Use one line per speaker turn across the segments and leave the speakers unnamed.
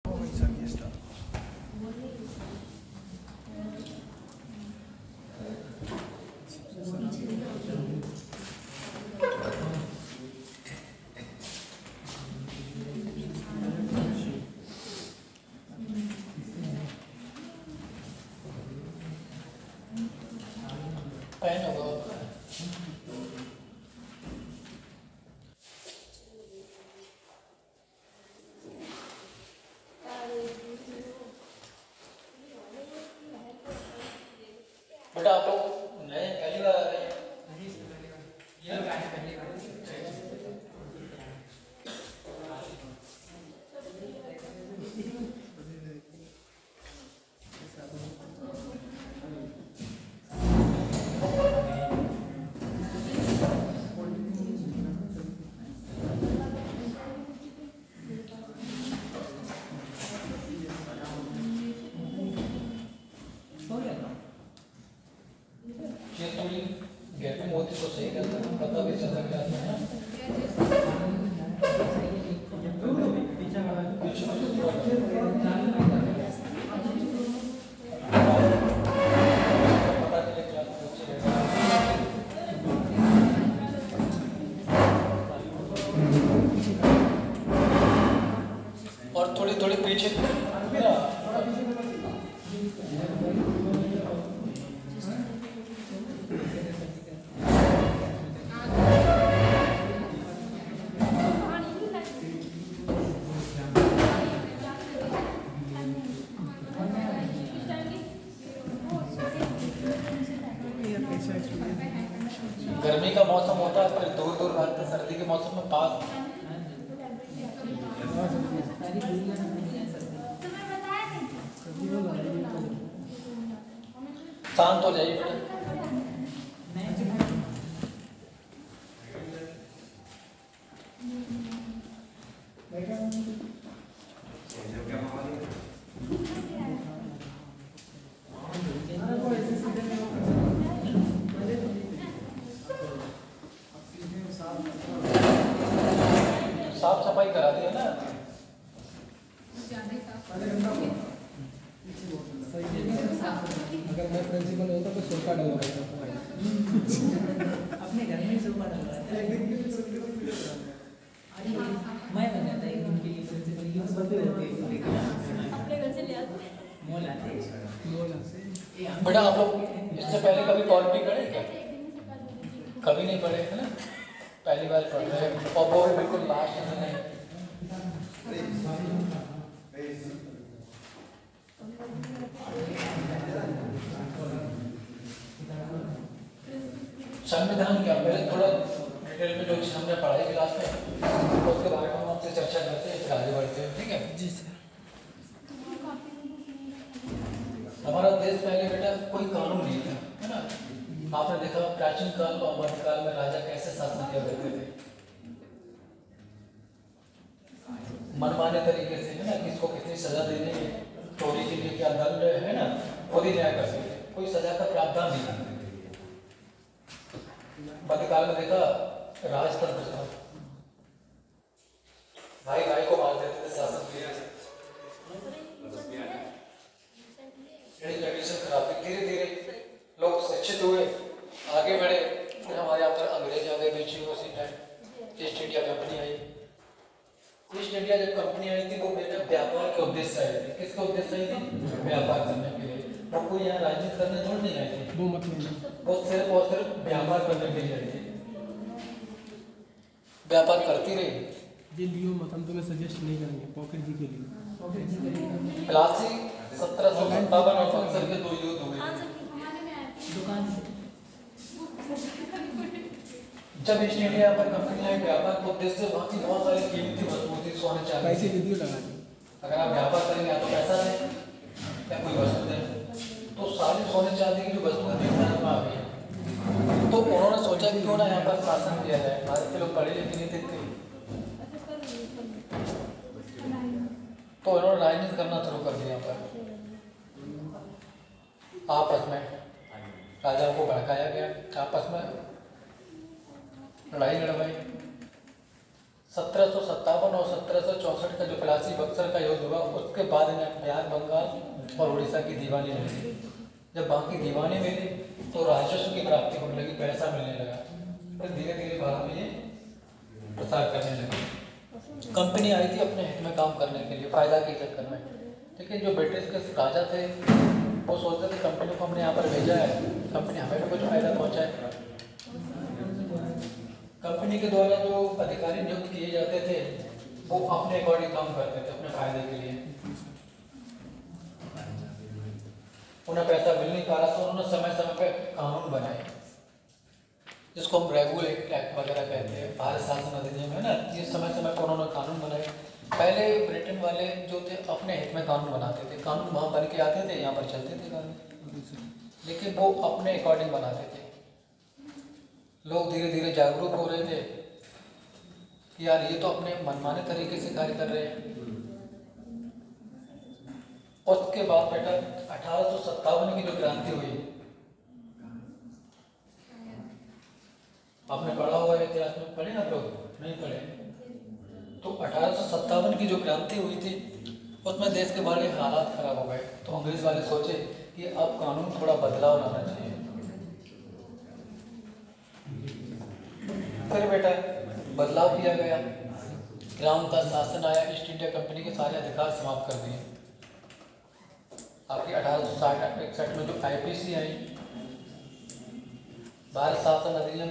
Pan होगा बेटा। आप लोग नए पहली बार आ रहे हैं? ये लोग आए पहली बार। ये थोड़ी गैपिंग होती तो सही रहता, पता भी चल जाता है ना। और थोड़ी थोड़ी पीछे गर्मी का मौसम होता है, फिर दूर दूर भागते, सर्दी के मौसम में पास शांत हो जाइए साफ सफाई करा दी है ना।
अगर मैं प्रिंसिपल होता तो सोफा डलवाता
अपने घर में सोफा डलवाता मैं बन जाता एक दिन के लिए प्रिंसिपल। ये सोफे होते हैं अपने घर से ले आते मॉल आते।
बेटा आप लोग इससे पहले कभी कॉल भी करे क्या? कभी नहीं पढ़े है ना, पहली बार पढ़ रहे हैं, और वो भी बिल्कुल लास्ट में। संविधान क्या, पहले थोड़ा डिटेल में जो चीज़ हमने पढ़ाई क्लास में उसके बारे में हम आपसे चर्चा करते हैं, फिर आगे बढ़ते हैं, ठीक है जी सर। हमारा देश पहले बेटा कोई कानून नहीं था, है ना। आपने देखा प्राचीन काल और मध्यकाल में राजा कैसे शासन किया करते थे, मनमाने तरीके से, है ना। किसको कितनी सजा देनी है, चोरी के लिए क्या दंड है ना, खुद ही न्याय करते थे, कोई सजा का प्रावधान नहीं करते थे। मध्यकाल में देखा राजतंत्र था, भाई भाई को मार देते थे शासन के लिए। कंडीशन खराब थी, धीरे धीरे लोग शिक्षित हुए, आगे बढ़े, फिर हमारे यहाँ पर अंग्रेज आ गए बीच में। उसी टाइम ईस्ट इंडिया कंपनी आई। ईस्ट इंडिया जब कंपनी आई थी वो बेटा व्यापार के उद्देश्य से आई थी। किसके उद्देश्य से आई थी? व्यापार करने के लिए। वो कोई यहाँ राजनीति करने थोड़ी नहीं आई थी, वो सिर्फ और सिर्फ व्यापार करने के लिए आई थी। व्यापार करती रही।
ये लियो मत, हम तुम्हें सजेस्ट नहीं करेंगे पॉकेट जी के लिए।
प्लासी 1757 और बक्सर के 2 युद्ध हुए।
दुकान
जब ईस्ट इंडिया पर कंपनी आई व्यापार के उद्देश्य से, वहाँ की बहुत सारी कीमती वस्तुएं थी, सोने चांदी।
पैसे वीडियो लगा दी।
अगर आप व्यापार करेंगे तो पैसा दें या कोई वस्तु दें, तो सारी सोने चांदी की जो वस्तुएं थी वो आ गई। तो उन्होंने सोचा कि क्यों ना यहाँ पर शासन किया जाए। भारत के लोग पढ़े लिखे नहीं थे, तो उन्होंने राजनीति करना शुरू कर दिया। यहाँ पर आपस में राजाओं को भड़काया गया, आपस में लड़ाई लड़वाई, 1757 और 1764 का जो प्लासी बक्सर का युद्ध हुआ, उसके बाद इन्हें बिहार, बंगाल और उड़ीसा की दीवानी मिली। जब बाकी दीवानी मिली तो राजस्व की प्राप्ति होने लगी, पैसा मिलने लगा, फिर धीरे धीरे भारत में ये प्रसार करने लगे। कंपनी आई थी अपने हित में काम करने के लिए, फायदा के चक्कर में, लेकिन जो ब्रिटिश के राजा थे वो सोचते थे कंपनी को हमने यहाँ पर भेजा है, कंपनी हमें भी कुछ फायदा पहुँचाए। कंपनी के द्वारा जो अधिकारी नियुक्त किए जाते थे वो अपने अकॉर्डिंग काम करते थे, अपने फायदे के लिए। उन्हें पैसा मिल नहीं पा रहा था, उन्होंने समय समय पे कानून बनाए, जिसको हम रेगुलेट एक्ट वगैरह कहते हैं, भारत शासन अधिनियम है ना, ये समय समय पर उन्होंने कानून बनाए। पहले ब्रिटेन वाले जो थे अपने हित में कानून बनाते थे, कानून वहाँ बन के आते थे, यहाँ पर चलते थे कानून, लेकिन वो अपने अकॉर्डिंग बनाते थे। लोग धीरे धीरे जागरूक हो रहे थे कि यार ये तो अपने मनमाने तरीके से कार्य कर रहे हैं। उसके बाद बेटा 1857 की जो क्रांति हुई, आपने पढ़ा हुआ है इतिहास में, पढ़े आप लोग? नहीं पढ़े तो 1857 की जो क्रांति हुई थी उसमें देश के बारे हालात खराब हो गए, तो अंग्रेज वाले सोचे कि अब कानून थोड़ा बदलाव लाना चाहिए। फिर बेटा बदलाव किया गया, ग्राम का शासन आया, ईस्ट इंडिया कंपनी के सारे अधिकार समाप्त कर दिए। आपकी 1860-61 में जो आईपीसी आई, भारत शासन अधिनियम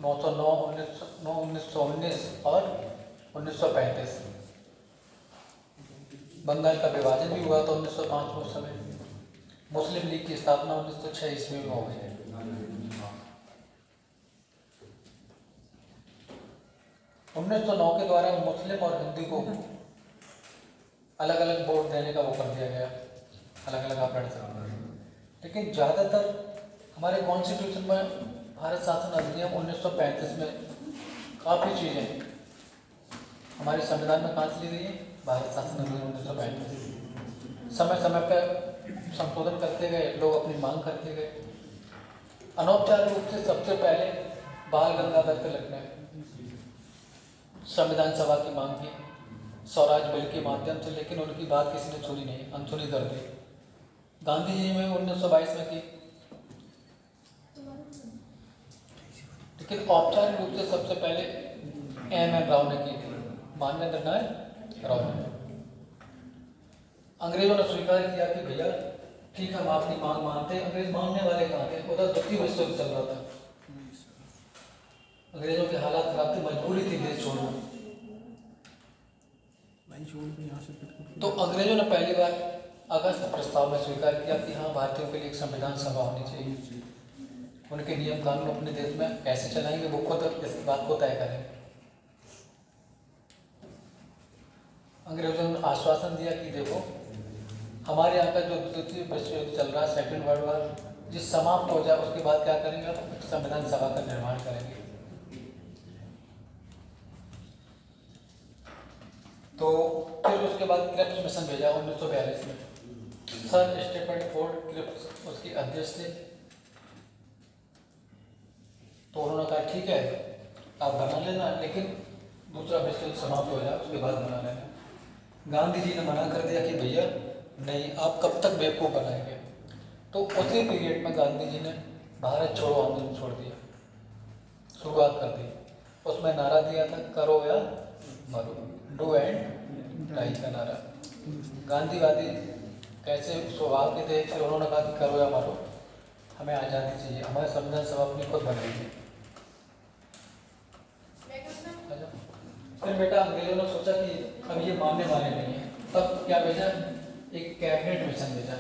909, 1919 और 1935। बंगाल का विभाजन भी हुआ था 1905 में, उस समय मुस्लिम लीग की स्थापना 1906 ईस्वी में हो गई। 1909 के द्वारा मुस्लिम और हिंदू को अलग अलग वोट देने का वो कर दिया गया, अलग अलग आप लड़ सकते हैं। लेकिन ज़्यादातर हमारे कॉन्स्टिट्यूशन में, भारत शासन अधिनियम 1935 में काफ़ी चीज़ें हमारे संविधान में कहाँ से ली गई है, भारत शासन अधिनियम 1935। समय समय पर संशोधन करते गए, लोग अपनी मांग करते गए। अनौपचारिक रूप से सबसे पहले बाल गंगाधर तिलक ने संविधान सभा की मांग की, स्वराज बिल के माध्यम से, लेकिन उनकी बात किसी ने सुनी नहीं, अनसुनी कर दी। गांधी जी ने 1922 में की, लेकिन औपचारिक रूप से सबसे पहले एम राव ने की थी, मानवेंद्र नाथ राव ने। अंग्रेजों ने स्वीकार किया कि भैया ठीक है, हम आपकी मांग मानते हैं। अंग्रेज मानने वाले कहाँ थे, उधर द्वितीय विश्व युद्ध चल रहा था, अंग्रेजों के हालात खराब थे, मजबूरी थी देश छोड़ना। तो अंग्रेजों ने पहली बार अगस्त प्रस्ताव में स्वीकार किया कि हाँ, भारतीयों के लिए एक संविधान सभा होनी चाहिए, उनके नियम कानून अपने देश में कैसे चलाएंगे वो खुद इस बात को तय करें। अंग्रेजों ने आश्वासन दिया कि देखो, हमारे यहाँ का जो द्वितीय विश्व युद्ध चल रहा है, सेकेंड वर्ल्ड वॉर, जिस समाप्त हो जाए उसके बाद क्या करेंगे, आप संविधान सभा का निर्माण करेंगे। तो फिर उसके बाद क्रिप्स मिशन भेजा 1942 में, सर स्टेफर्ड फोर्ड क्रिप्स उसके अध्यक्ष थे। तो उन्होंने कहा ठीक है, आप बना लेना, लेकिन दूसरा विश्व युद्ध समाप्त हो जाए उसके बाद बना लेना। गांधी जी ने मना कर दिया कि भैया नहीं, आप कब तक बेवकूफ़ बनाएंगे। तो उसी पीरियड में गांधी जी ने भारत छोड़ो आंदोलन छोड़ दिया, शुरुआत कर दी। उसमें नारा दिया था, करो या मरो, डू एंड डाई का नारा। गांधीवादी कैसे स्वभाव के थे, फिर उन्होंने कहा कि करो या मरो, हमें आज़ादी चाहिए, हमारे संविधान सभा अपनी खुद बनाएगी। फिर बेटा अंग्रेजों ने सोचा कि अब ये मानने वाले नहीं है, तब क्या भेजा, एक कैबिनेट मिशन भेजा।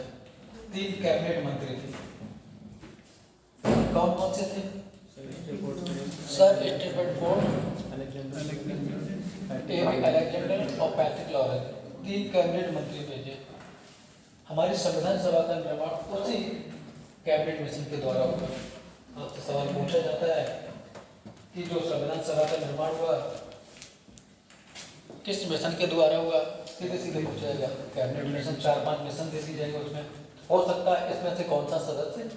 3 कैबिनेट मंत्री थे, कौन कौन से थे, सर स्टीफन फोर्ड, अलेक्जेंडर और पैट्रिक लॉरेंस, 3 कैबिनेट मंत्री भेजे। हमारी संविधान सभा का निर्माण उसी कैबिनेट मिशन के द्वारा हुआ। आपसे सवाल पूछा जाता है कि जो संविधान सभा का निर्माण हुआ किस मिशन के द्वारा हुआ, सीधे सीधे पूछा जाएगा, कैबिनेट मिशन। 4-5 मिशन दे दी जाएंगे उसमें, हो सकता है इसमें से कौन सा सदस्य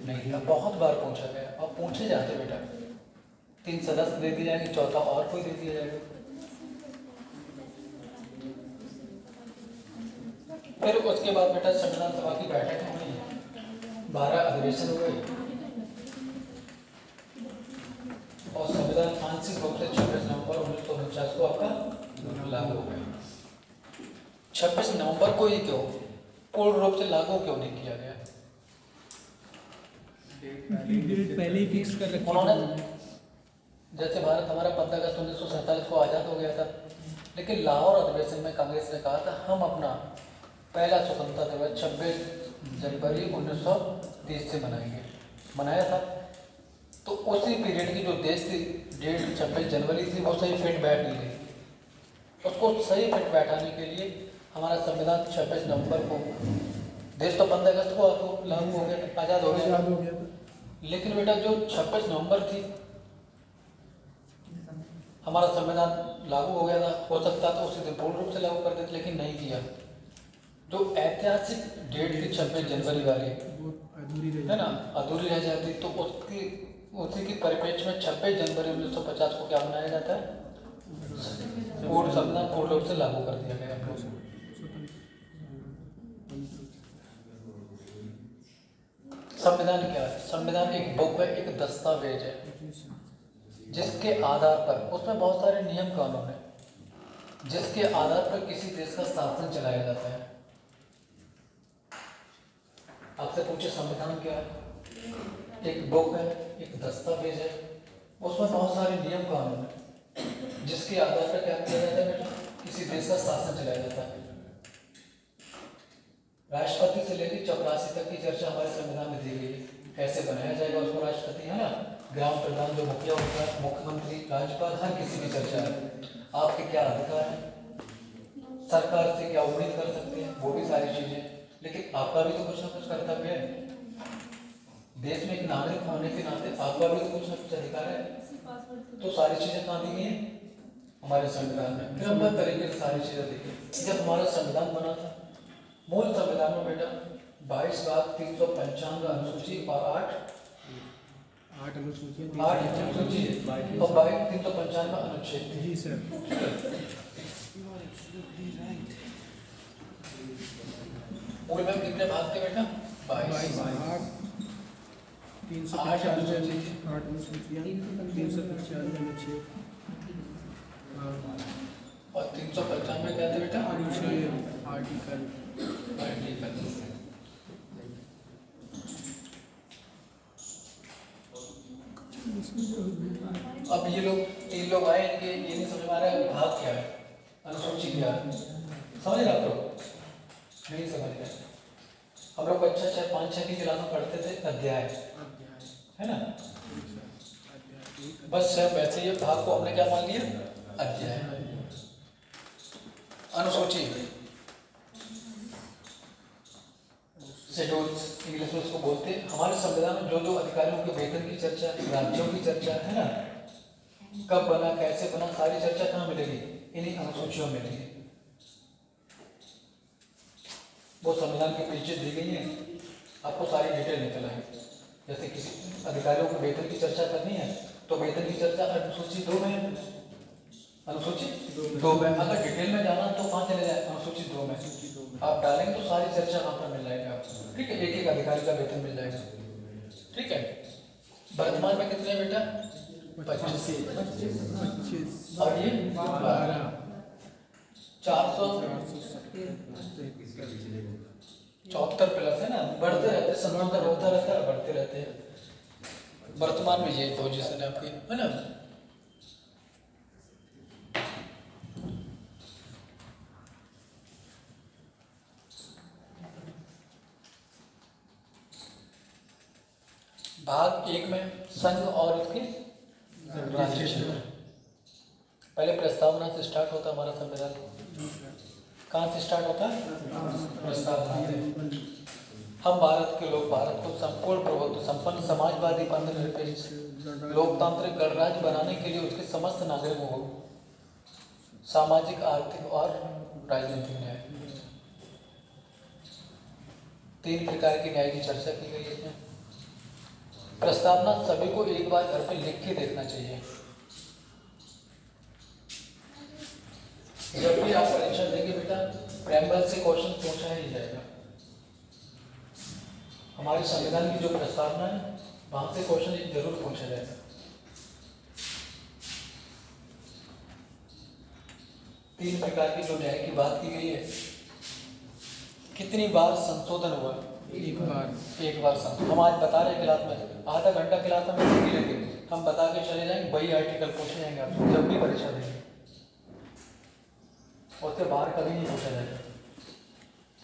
नहीं था, बहुत बार पूछा गया, अब पूछे जाते बेटा। 3 सदस्य दे दिए जाएंगे, चौथा और कोई दे दिया जाएगा। फिर उसके बाद बेटा संविधान सभा की बैठक हुई, 12 अधिवेशन हुए और संविधान आंशिक रूप से 26 नवंबर 1949 को आपका लागू हो गया। 26 नवंबर को ही क्यों पूर्ण रूप से लागू क्यों नहीं किया गया?
डेट पहले ही फिक्स कर रखी
उन्होंने, जैसे भारत हमारा 15 अगस्त 1947 को आज़ाद हो गया था, लेकिन लाहौर अधिवेशन में कांग्रेस ने कहा था हम अपना पहला स्वतंत्रता दिवस 26 जनवरी 1930 से मनाया था। तो उसी पीरियड की जो देश की डेट 26 जनवरी थी वो सही फिट बैठ नहीं रही। उसको सही फिट बैठाने के लिए हमारा संविधान 26 नवंबर को, देश तो 15 अगस्त को लागू हो गया, आज़ाद हो गया, लेकिन बेटा जो 26 नवंबर थी हमारा संविधान लागू हो गया था, हो सकता था उसी दिन पूर्ण रूप से लागू कर देते, लेकिन नहीं किया। जो ऐतिहासिक डेट थी 26 जनवरी वाली है ना, अधूरी रह जाती, तो उसी की परिप्रेक्ष्य में 26 जनवरी 1950 को क्या मनाया जाता है? पूर्ण संविधान पूर्ण रूप से लागू कर दिया गया। संविधान क्या है? संविधान एक बुक है, एक दस्तावेज है, जिसके आधार पर, उसमें बहुत सारे नियम कानून है, जिसके आधार पर किसी देश का शासन चलाया जाता है। आपसे पूछे संविधान क्या है? एक बुक है, एक दस्तावेज है, उसमें बहुत सारे नियम कानून है, जिसके आधार पर क्या किया जाता है बेटा? किसी देश का शासन चलाया जाता है। राष्ट्रपति से लेकर 84 तक की चर्चा हमारे संविधान में दी गई है, कैसे बनाया जाएगा उसको राष्ट्रपति, है ना, ग्राम प्रधान जो मुखिया होता है, मुख्यमंत्री, राज्यपाल, हर किसी की चर्चा है। आपके क्या अधिकार है, सरकार से क्या उम्मीद कर सकते हैं, वो भी सारी चीजें। लेकिन आपका भी तो कुछ ना कुछ कर्तव्य है, देश में एक नागरिक होने के नाते आपका भी तो कुछ ना कुछ अधिकार है। तो सारी चीजें कहाँ दी गई हैं? हमारे संविधान में। क्रमबद्ध तरीके से सारी चीजें देखिए। जब हमारा संविधान बना था, मूल संविधान में बेटा 22 भाग 395 अनुसूची और 8 अनुसूची और 22 395 अनुच्छेद।
जी सर।
मूल में कितने भाग थे बेटा? 22 और 395 क्या थे बेटा?
आर्टिकल।
अब ये लोग 3 लोग आए, इनके ये नहीं समझ में आ रहा है भाग क्या है, अनुसूची क्या है, समझ रहे आप लोग? नहीं समझ रहे। हम लोग अच्छा 5-6 की क्लास में पढ़ते थे अध्याय, है ना, बस वैसे ही भाग को हमने क्या मान लिया? अध्याय। अनुसूची शेड्यूल्स इंग्लिश में उसको बोलते हैं। हमारे संविधान में जो जो अधिकारियों के वेतन की चर्चा, राज्यों की चर्चा, है ना, कब बना, कैसे बना, सारी चर्चा कहाँ मिलेगी? इन्हीं अनुसूचियों में मिलेगी। वो संविधान के पीछे दी गई है, आपको सारी डिटेल निकल आएगी। जैसे किसी अधिकारियों के वेतन की चर्चा करनी है तो वेतन की चर्चा अनुसूची 2 में है, अनुसूची 2 में। अगर डिटेल में जाना तो कहाँ चले जाए? अनुसूची 2 में आप डालेंगे तो सारी चर्चा वहाँ पर मिल जाएगी आपको। ठीक है, एक एक अधिकारी का वेतन मिल जाएगा। ठीक है, वर्तमान में कितने बेटा? 25 और ये 12 474 प्लस, है ना, बढ़ते रहते, संशोधन होता रहता है, बढ़ते रहते हैं। वर्तमान में ये पोजीशन है आपकी, है ना। भाग 1 में संघ और उसके राज्य क्षेत्र। पहले प्रस्तावना से स्टार्ट होता है हमारा संविधान। कहाँ से स्टार्ट होता है? प्रस्तावना से। हम भारत के लोग भारत को संपूर्ण प्रभुत्व संपन्न समाजवादी धर्मनिरपेक्ष लोकतांत्रिक गणराज्य बनाने के लिए उसके समस्त नागरिकों को सामाजिक, आर्थिक और राजनीतिक न्याय, 3 प्रकार के न्याय की चर्चा की गई है इसमें। प्रस्तावना सभी को एक बार घर पे लिख के देखना चाहिए। जब भी आप परीक्षा देंगे बेटा प्रेम्बल से क्वेश्चन पूछा ही जाएगा। हमारे संविधान की जो प्रस्तावना है वहां से क्वेश्चन जरूर पूछा जाएगा। तीन प्रकार की जो न्याय की बात की गई है, कितनी बार संशोधन हुआ?
एक
बार संशोधन। हम आज बता रहे क्लास में, आधा घंटा क्लास में लेंगे, हम बता के चले जाएंगे, वही आर्टिकल पूछे जाएंगे आपसे जब भी परीक्षा देंगे, उसके बाहर कभी नहीं पूछा जाएगा।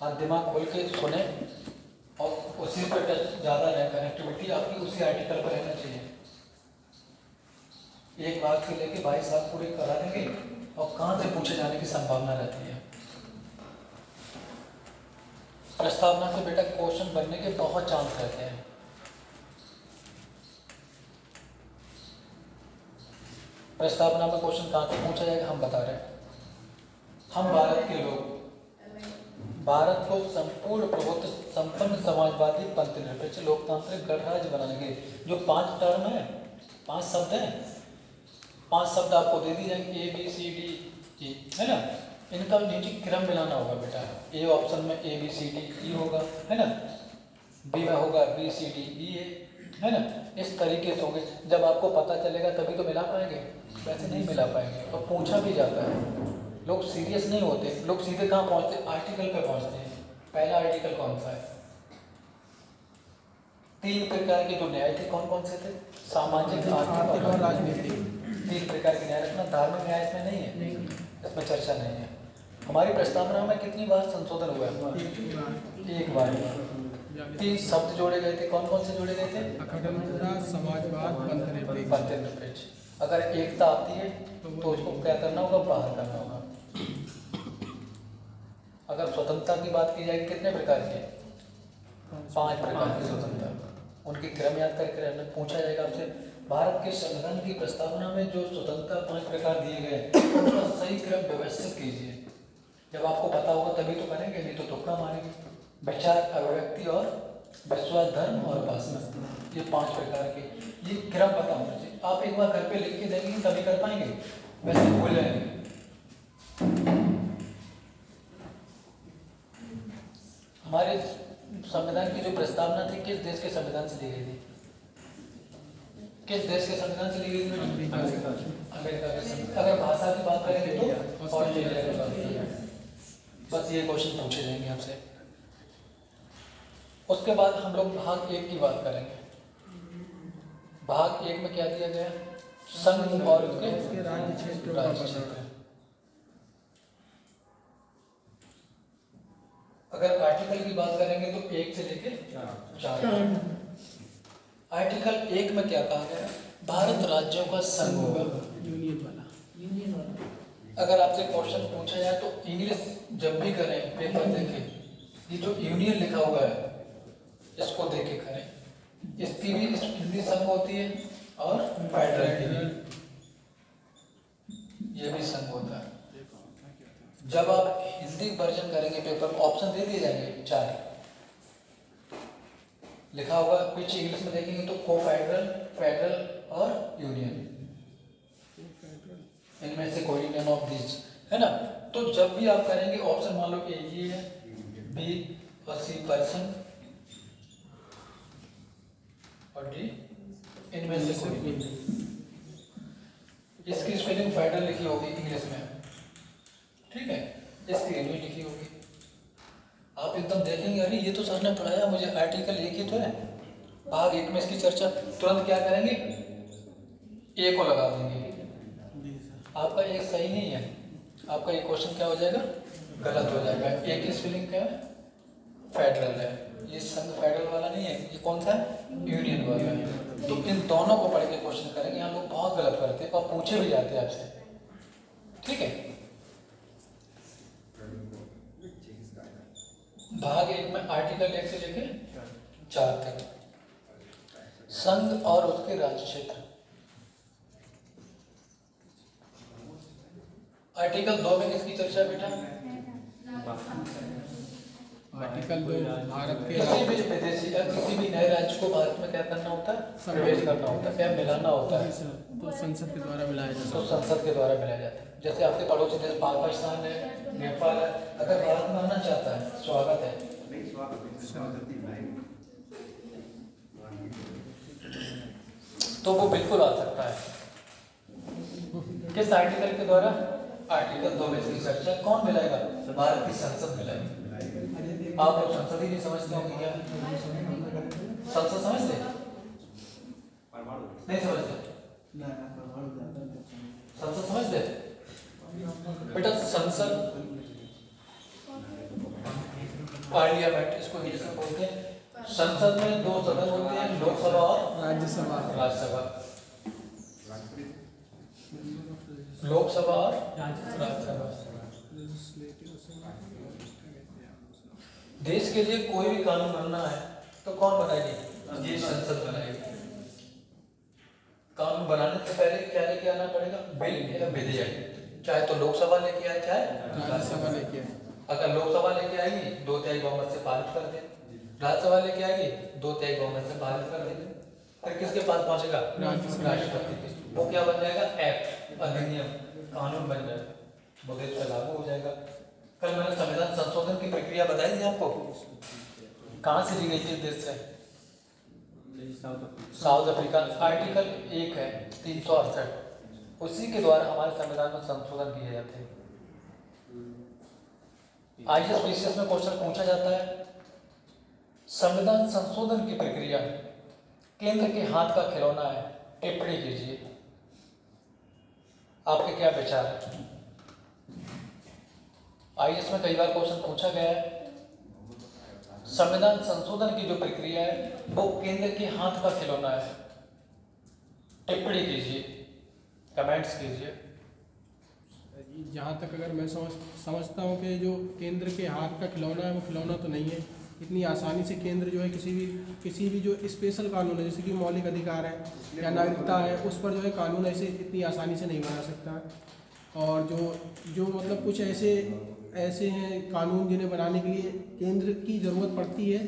आप दिमाग खोल के सुने और उसी पर टच ज़्यादा रहे, कनेक्टिविटी आपकी उसी आर्टिकल पर रहना चाहिए। एक बार से लेके 22 बार पूरे करा देंगे और कहाँ से पूछे जाने की संभावना रहती है। प्रस्तावना से बेटा क्वेश्चन बनने के बहुत चांस रहते हैं। प्रस्तावना में क्वेश्चन कहाँ से पूछा जाएगा हम बता रहे हैं। हम भारत के लोग भारत को संपूर्ण प्रभुत्व संपन्न समाजवादी पंथ निरपेक्ष लोकतांत्रिक गणराज्य बनाएंगे। जो 5 टर्म है, 5 शब्द हैं, 5 शब्द आपको दे दी जाएंगे, ABCDE, है ना। इनका नीचे क्रम मिलाना होगा बेटा। ए ऑप्शन में ABCDE होगा, है ना। बी में होगा BCDE, है ना। इस तरीके से होंगे। जब आपको पता चलेगा तभी तो मिला पाएंगे, वैसे नहीं मिला पाएंगे। और पूछा भी जाता है, लोग सीरियस नहीं होते, लोग सीधे कहाँ पहुँचते? आर्टिकल पे पहुँचते हैं। पहला आर्टिकल कौन सा है? 3 प्रकार के जो न्याय थे कौन कौन से थे? सामाजिक, आर्थिक और राजनीतिक। 3 प्रकार के न्याय रखना। धार्मिक न्याय इसमें नहीं है, इसमें चर्चा नहीं है। हमारी प्रस्तावना में कितनी बार संशोधन हुआ है? एक बार। 3 शब्द जोड़े गए थे, कौन कौन से जोड़े गए थे?
अखंडता, समाजवाद,
पंथ निरपेक्ष। अगर एकता आती है तो उसको क्या करना होगा? बाहर करना होगा। अगर स्वतंत्रता की बात की जाए, कितने प्रकार के? 5 प्रकार की स्वतंत्रता। उनकी क्रम याद करके रहना। पूछा जाएगा आपसे, भारत के संविधान की प्रस्तावना में जो स्वतंत्रता 5 प्रकार दिए गए उनका सही क्रम व्यवस्थित कीजिए। जब आपको पता होगा तभी तो करेंगे, नहीं तो तुक्का मारेंगे। विचार, अभिव्यक्ति और विश्वास, धर्म और उपासना, ये 5 प्रकार के, ये क्रम पता होना चाहिए। आप एक बार घर पे लिख के देंगे तभी कर पाएंगे, वैसे भूल जाएंगे। हमारे संविधान की जो प्रस्तावना थी किस देश के संविधान से ली गई थी? किस देश के संविधान से ली गई थी? अमेरिका के। अगर भाषा की बात करेंगे तो ऑस्ट्रेलिया की बात करेंगे। बस ये क्वेश्चन पूछे जाएंगे आपसे। उसके बाद हम लोग भाग 1 की बात करेंगे। भाग 1 में क्या दिया गया? संघ और उसके राज्य क्षेत्र। अगर आर्टिकल की बात करेंगे तो 1 से लेकर 4। आर्टिकल 1 में क्या कहा गया? भारत राज्यों का संघ होगा,
यूनियन वाला।
अगर आपसे क्वेश्चन पूछा जाए तो इंग्लिश जब भी करें पेपर देखें, ये जो यूनियन लिखा हुआ है इसको देख के करें। इसकी भी हिंदी संघ होती है और फेडरल, ये भी संघ होता है। जब आप हिंदी वर्जन करेंगे पेपर, ऑप्शन दे दिए जाएंगे 4 लिखा होगा। कुछ इंग्लिश में देखेंगे तो को फेडरल, फेडरल और यूनियन, इनमें से कोई नन ऑफ दिस, है ना। तो जब भी आप करेंगे ऑप्शन मान लो कि ये है, बी और सी पर्सन और डी, इनमें से कोई। इसकी स्पेलिंग फेडरल लिखी होगी इंग्लिश में, ठीक है, इसकी इंग्लिश लिखी होगी। आप एकदम देखेंगे अरे ये तो सर ने पढ़ाया मुझे, आर्टिकल 1 ही तो है। भाग 1 में इसकी चर्चा, तुरंत क्या करेंगे? ए को लगा देंगे। आपका एक सही नहीं है, आपका एक क्वेश्चन क्या हो जाएगा? गलत हो जाएगा। ए की स्पेलिंग क्या है? फेडरल है, ये संघ फेडरल वाला नहीं है, ये कौन सा है? यूनियन वाला है। तो इन दोनों को पढ़ के क्वेश्चन करेंगे। यहाँ लोग बहुत गलत करते हैं और पूछे भी जाते हैं आपसे, ठीक है। भाग 1 में आर्टिकल 1 से लेके 4 तक संघ और उसके राज्य क्षेत्र। आर्टिकल 2 में किसकी चर्चा बेटा?
आर्टिकल 2 भारत के
किसी भी विदेशी या किसी भी नए राज्य को भारत में क्या करना होता है, प्रवेश करना होता है, क्या मिलाना होता है,
तो संसद के द्वारा मिलाया जाता
तो संसद के द्वारा मिलाया जाता है। जैसे आपके पड़ोसी देश पाकिस्तान है, नेपाल है, अगर भारत में आना चाहता है, स्वागत है। तो वो बिल्कुल आ सकता है। किस आर्टिकल के द्वारा? आर्टिकल 2 में इसकी चर्चा कौन मिलाएगा? भारत की संसद मिलाएगी। आप लोग संसद ही नहीं समझते होंगे क्या? संसद समझते? नहीं समझते? संसद समझते? बेटा संसद, पार्लियामेंट इसको इंग्लिश में बोलते हैं। संसद में 2 सदन होते हैं, लोकसभा और
राज्यसभा।
राज्यसभा। लोकसभा और राज्यसभा। देश के लिए कोई भी कानून बनना है तो कौन बनाएगी? ये संसद बनाएगी। कानून बनाने से पहले क्या लेके आना पड़ेगा? बिल या विधेयक। चाहे तो लोकसभा लेके आए, चाहे
राज्यसभा लेके आए।
अगर लोकसभा लेके आएगी 2/3 बहुमत से पारित कर दे, राज्यसभा लेके आएगी 2/3 बहुमत से पारित कर दे, फिर किसके पास पहुंचेगा? राष्ट्रपति के। वो क्या बन जाएगा? एक्ट, अधिनियम, कानून बन जाएगा, वो देश पे लागू हो जाएगा। कल मैंने संविधान संशोधन की प्रक्रिया बताई थी आपको, कहाँ से ली गई थी देश से? South Africa. आर्टिकल 1 है 368, उसी के द्वारा हमारे संविधान में संशोधन किए जाते हैं। IAS PCS में क्वेश्चन पूछा जाता है, संविधान संशोधन की प्रक्रिया केंद्र के हाथ का खिलौना है, टिप्पणी कीजिए। आपके क्या विचार है? IAS में कई बार क्वेश्चन पूछा गया है, संविधान संशोधन की जो प्रक्रिया है वो केंद्र के हाथ का खिलौना है, टिप्पणी कीजिए, कमेंट्स कीजिए।
जहाँ तक अगर मैं समझता हूँ कि जो केंद्र के हाथ का खिलौना है वो खिलौना तो नहीं है। इतनी आसानी से केंद्र जो है किसी भी जो स्पेशल कानून है, जैसे कि मौलिक अधिकार है या नागरिकता है, उस पर जो है कानून ऐसे इतनी आसानी से नहीं बना सकता है। और जो मतलब कुछ ऐसे हैं कानून जिन्हें बनाने के लिए केंद्र की ज़रूरत पड़ती है,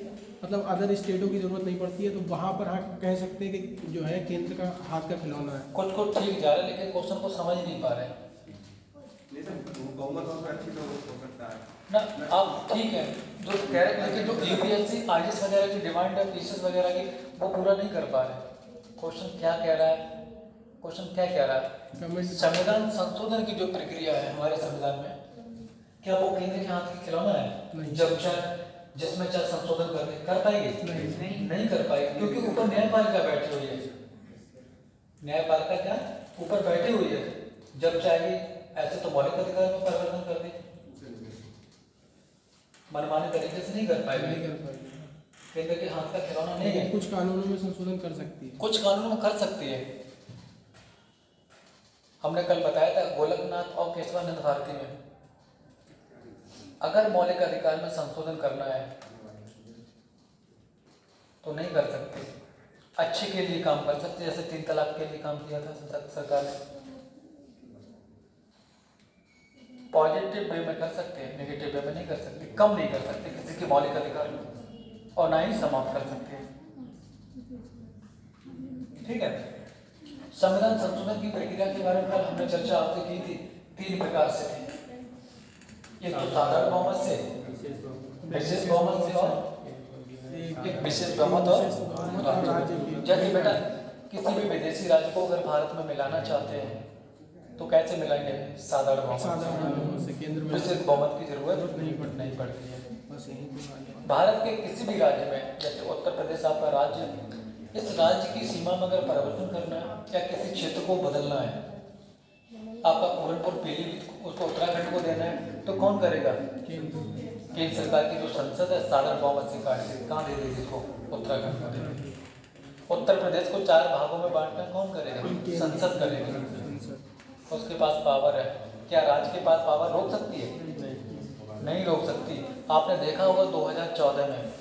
मतलब अदर स्टेटों की ज़रूरत नहीं पड़ती है, तो वहाँ पर हम कह सकते हैं कि जो है केंद्र का हाथ का खिलौना है।
कुछ को ठीक जा रहा है लेकिन क्वेश्चन को समझ नहीं पा रहे ना। आप ठीक है जो कह रहे हैं, लेकिन जो APSC IAS वगैरह की डिमांड है, PCS वगैरह की, वो पूरा नहीं कर पा रहे। क्वेश्चन क्या कह रहा है? क्वेश्चन क्या कह रहा है? संविधान संशोधन की जो प्रक्रिया है हमारे संविधान में, क्या वो केंद्र के हाथ की खिलौना है? जब चाहे जिसमें चाहे संशोधन कर पाएगी? नहीं कर पाएगी, क्योंकि ऊपर न्यायपालिका बैठी हुई है। न्यायपालिका क्या ऊपर बैठी हुई है, जब चाहेगी ऐसे तो मौलिक अधिकार में परिवर्तन कर दे, मनमाने तरीके से नहीं कर पाएगी। केंद्र के हाथ का खिलौना नहीं है।
कुछ कानूनों में संशोधन कर सकती है,
कुछ कानूनों में कर सकती है। हमने कल बताया था गोलकनाथ और केशवानंद भारती में, अगर मौलिक अधिकार में संशोधन करना है तो नहीं कर सकते, अच्छे के लिए काम कर सकते, जैसे 3 तलाक के लिए काम किया था सरकार ने। पॉजिटिव वे में कर सकते हैं, नेगेटिव वे में नहीं कर सकते, कम नहीं कर सकते किसी के मौलिक अधिकार और ना ही समाप्त कर सकते हैं। ठीक है। संविधान संशोधन की प्रक्रिया के बारे में कल हमने चर्चा आपसे की थी, 3 प्रकार से थी। एक तो साधारण बहुमत से, विशेष बहुमत से और एक विशेष बहुमत और जैसे बेटा किसी भी विदेशी राज्य को अगर भारत में मिलाना चाहते हैं तो कैसे मिलाएंगे? साधारण बहुमत से।
केंद्र में
विशेष बहुमत की जरूरत नहीं पड़ती है।
बस यही
भारत के किसी भी राज्य में, जैसे उत्तर प्रदेश आपका राज्य, इस राज्य की सीमा में अगर परिवर्तन करना है या किसी क्षेत्र को बदलना है, आपका पूरनपुर पीलीभीत उसको उत्तराखंड को देना है, तो कौन करेगा? केंद्र सरकार की जो संसद है साधारण बहुमत से काट के कहाँ दे देगी? इसको उत्तराखंड को दे देगी। उत्तर प्रदेश को 4 भागों में बांटना कौन करेगा? संसद करेगी, उसके पास पावर है। क्या राज्य के पास पावर रोक सकती है? नहीं रोक सकती। आपने देखा होगा 2014 में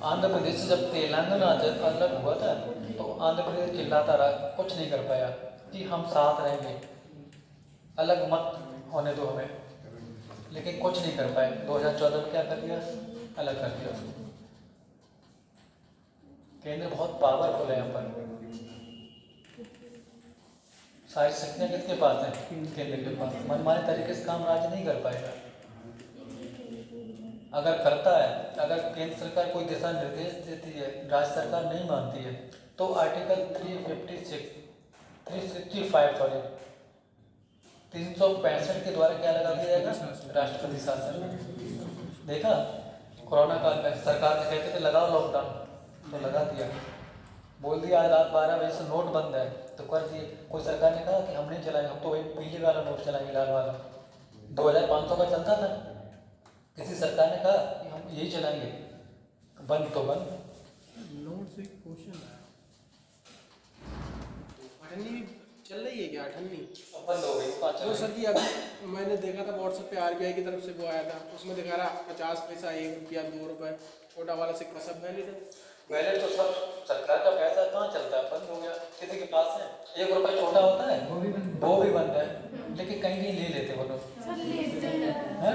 आंध्र प्रदेश से जब तेलंगाना अलग हुआ था तो आंध्र प्रदेश चिल्लाता रहा, कुछ नहीं कर पाया कि हम साथ रहेंगे, अलग मत होने दो हमें। लेकिन कुछ नहीं कर पाए। 2014 में क्या कर दिया, अलग कर दिया उसको। केंद्र बहुत पावरफुल है यहाँ पर, सारी शक्तियाँ किसके पास हैं, केंद्र के पास। मनमाने तरीके से काम राज्य नहीं कर पाएगा। अगर करता है, अगर केंद्र सरकार कोई दिशा निर्देश देती है, राज्य सरकार नहीं मानती है, तो आर्टिकल 365 के द्वारा क्या लगा दिया जाएगा, राष्ट्रपति शासन। देखा कोरोना काल में सरकार से कहते थे लगाओ लॉकडाउन, तो लगा दिया। बोल दिया आज रात 12 बजे से नोट बंद है, तो कर दिए। कोई सरकार ने कहा कि हम नहीं चलाएंगे, हम तो वही पीले वाला नोट चलाएंगे, लाल वाला। 2500 का चलता था, किसी सरकार ने कहा कि हम यही चलाएंगे, बंद तो बंद।
नोट से क्वेश्चन है, अठन्नी चल रही है क्या, अठन्नी
बंद हो गई।
तो सर जी अभी मैंने देखा था व्हाट्सएप पे आरबीआई की तरफ से वो आया था, उसमें दिखा रहा 50 पैसा, 1 रुपया, 2 रुपये, छोटा वाला सिक्का सब वैलिड है।
वैलेट तो सब सरकार का पैसा कहाँ चलता है, बंद हो गया। किसी के पास है 1 रुपया छोटा होता है, वो भी बंद है। लेकिन कहीं कहीं ले लेते वो लोग।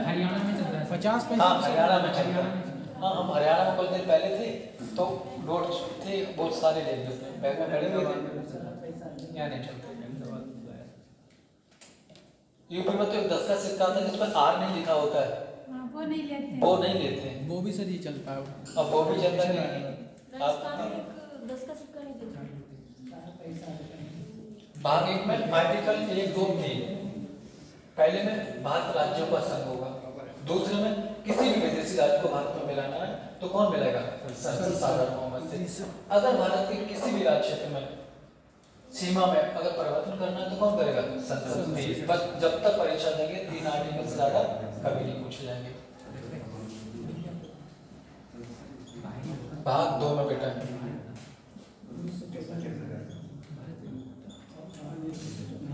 हरियाणा में चल रहा है
50 पैसा।
हाँ हरियाणा में चल रहा है। हाँ हम हरियाणा में कुछ दिन पहले थे, तो नोट थे बहुत सारे ले लिए उसने, बैग में खड़े हुए थे, यहाँ नहीं चलते। यूपी में तो एक 10 का सिक्का आता है जिस पर आर नहीं लिखा होता है,
वो नहीं लेते,
वो नहीं लेते।
वो भी सर ये चलता है,
अब वो भी चलता नहीं।
राजस्थान में 10 का सिक्का नहीं देते।
भाग 1 में आर्टिकल 1, 2, 3 पहले में भारत राज्यों का संघ होगा, दूसरे में किसी भी विदेशी राज्य को भारत में मिलाना है तो कौन मिलेगा, संसद सार्वभौम से। अगर भारत के किसी भी राज्य क्षेत्र में सीमा में अगर परिवर्तन करना है तो कौन करेगा, संसद। बस जब तक परीक्षा देंगे 3 आर्टिकल से ज्यादा कभी नहीं पूछे जाएंगे। भाग 2 में बेटा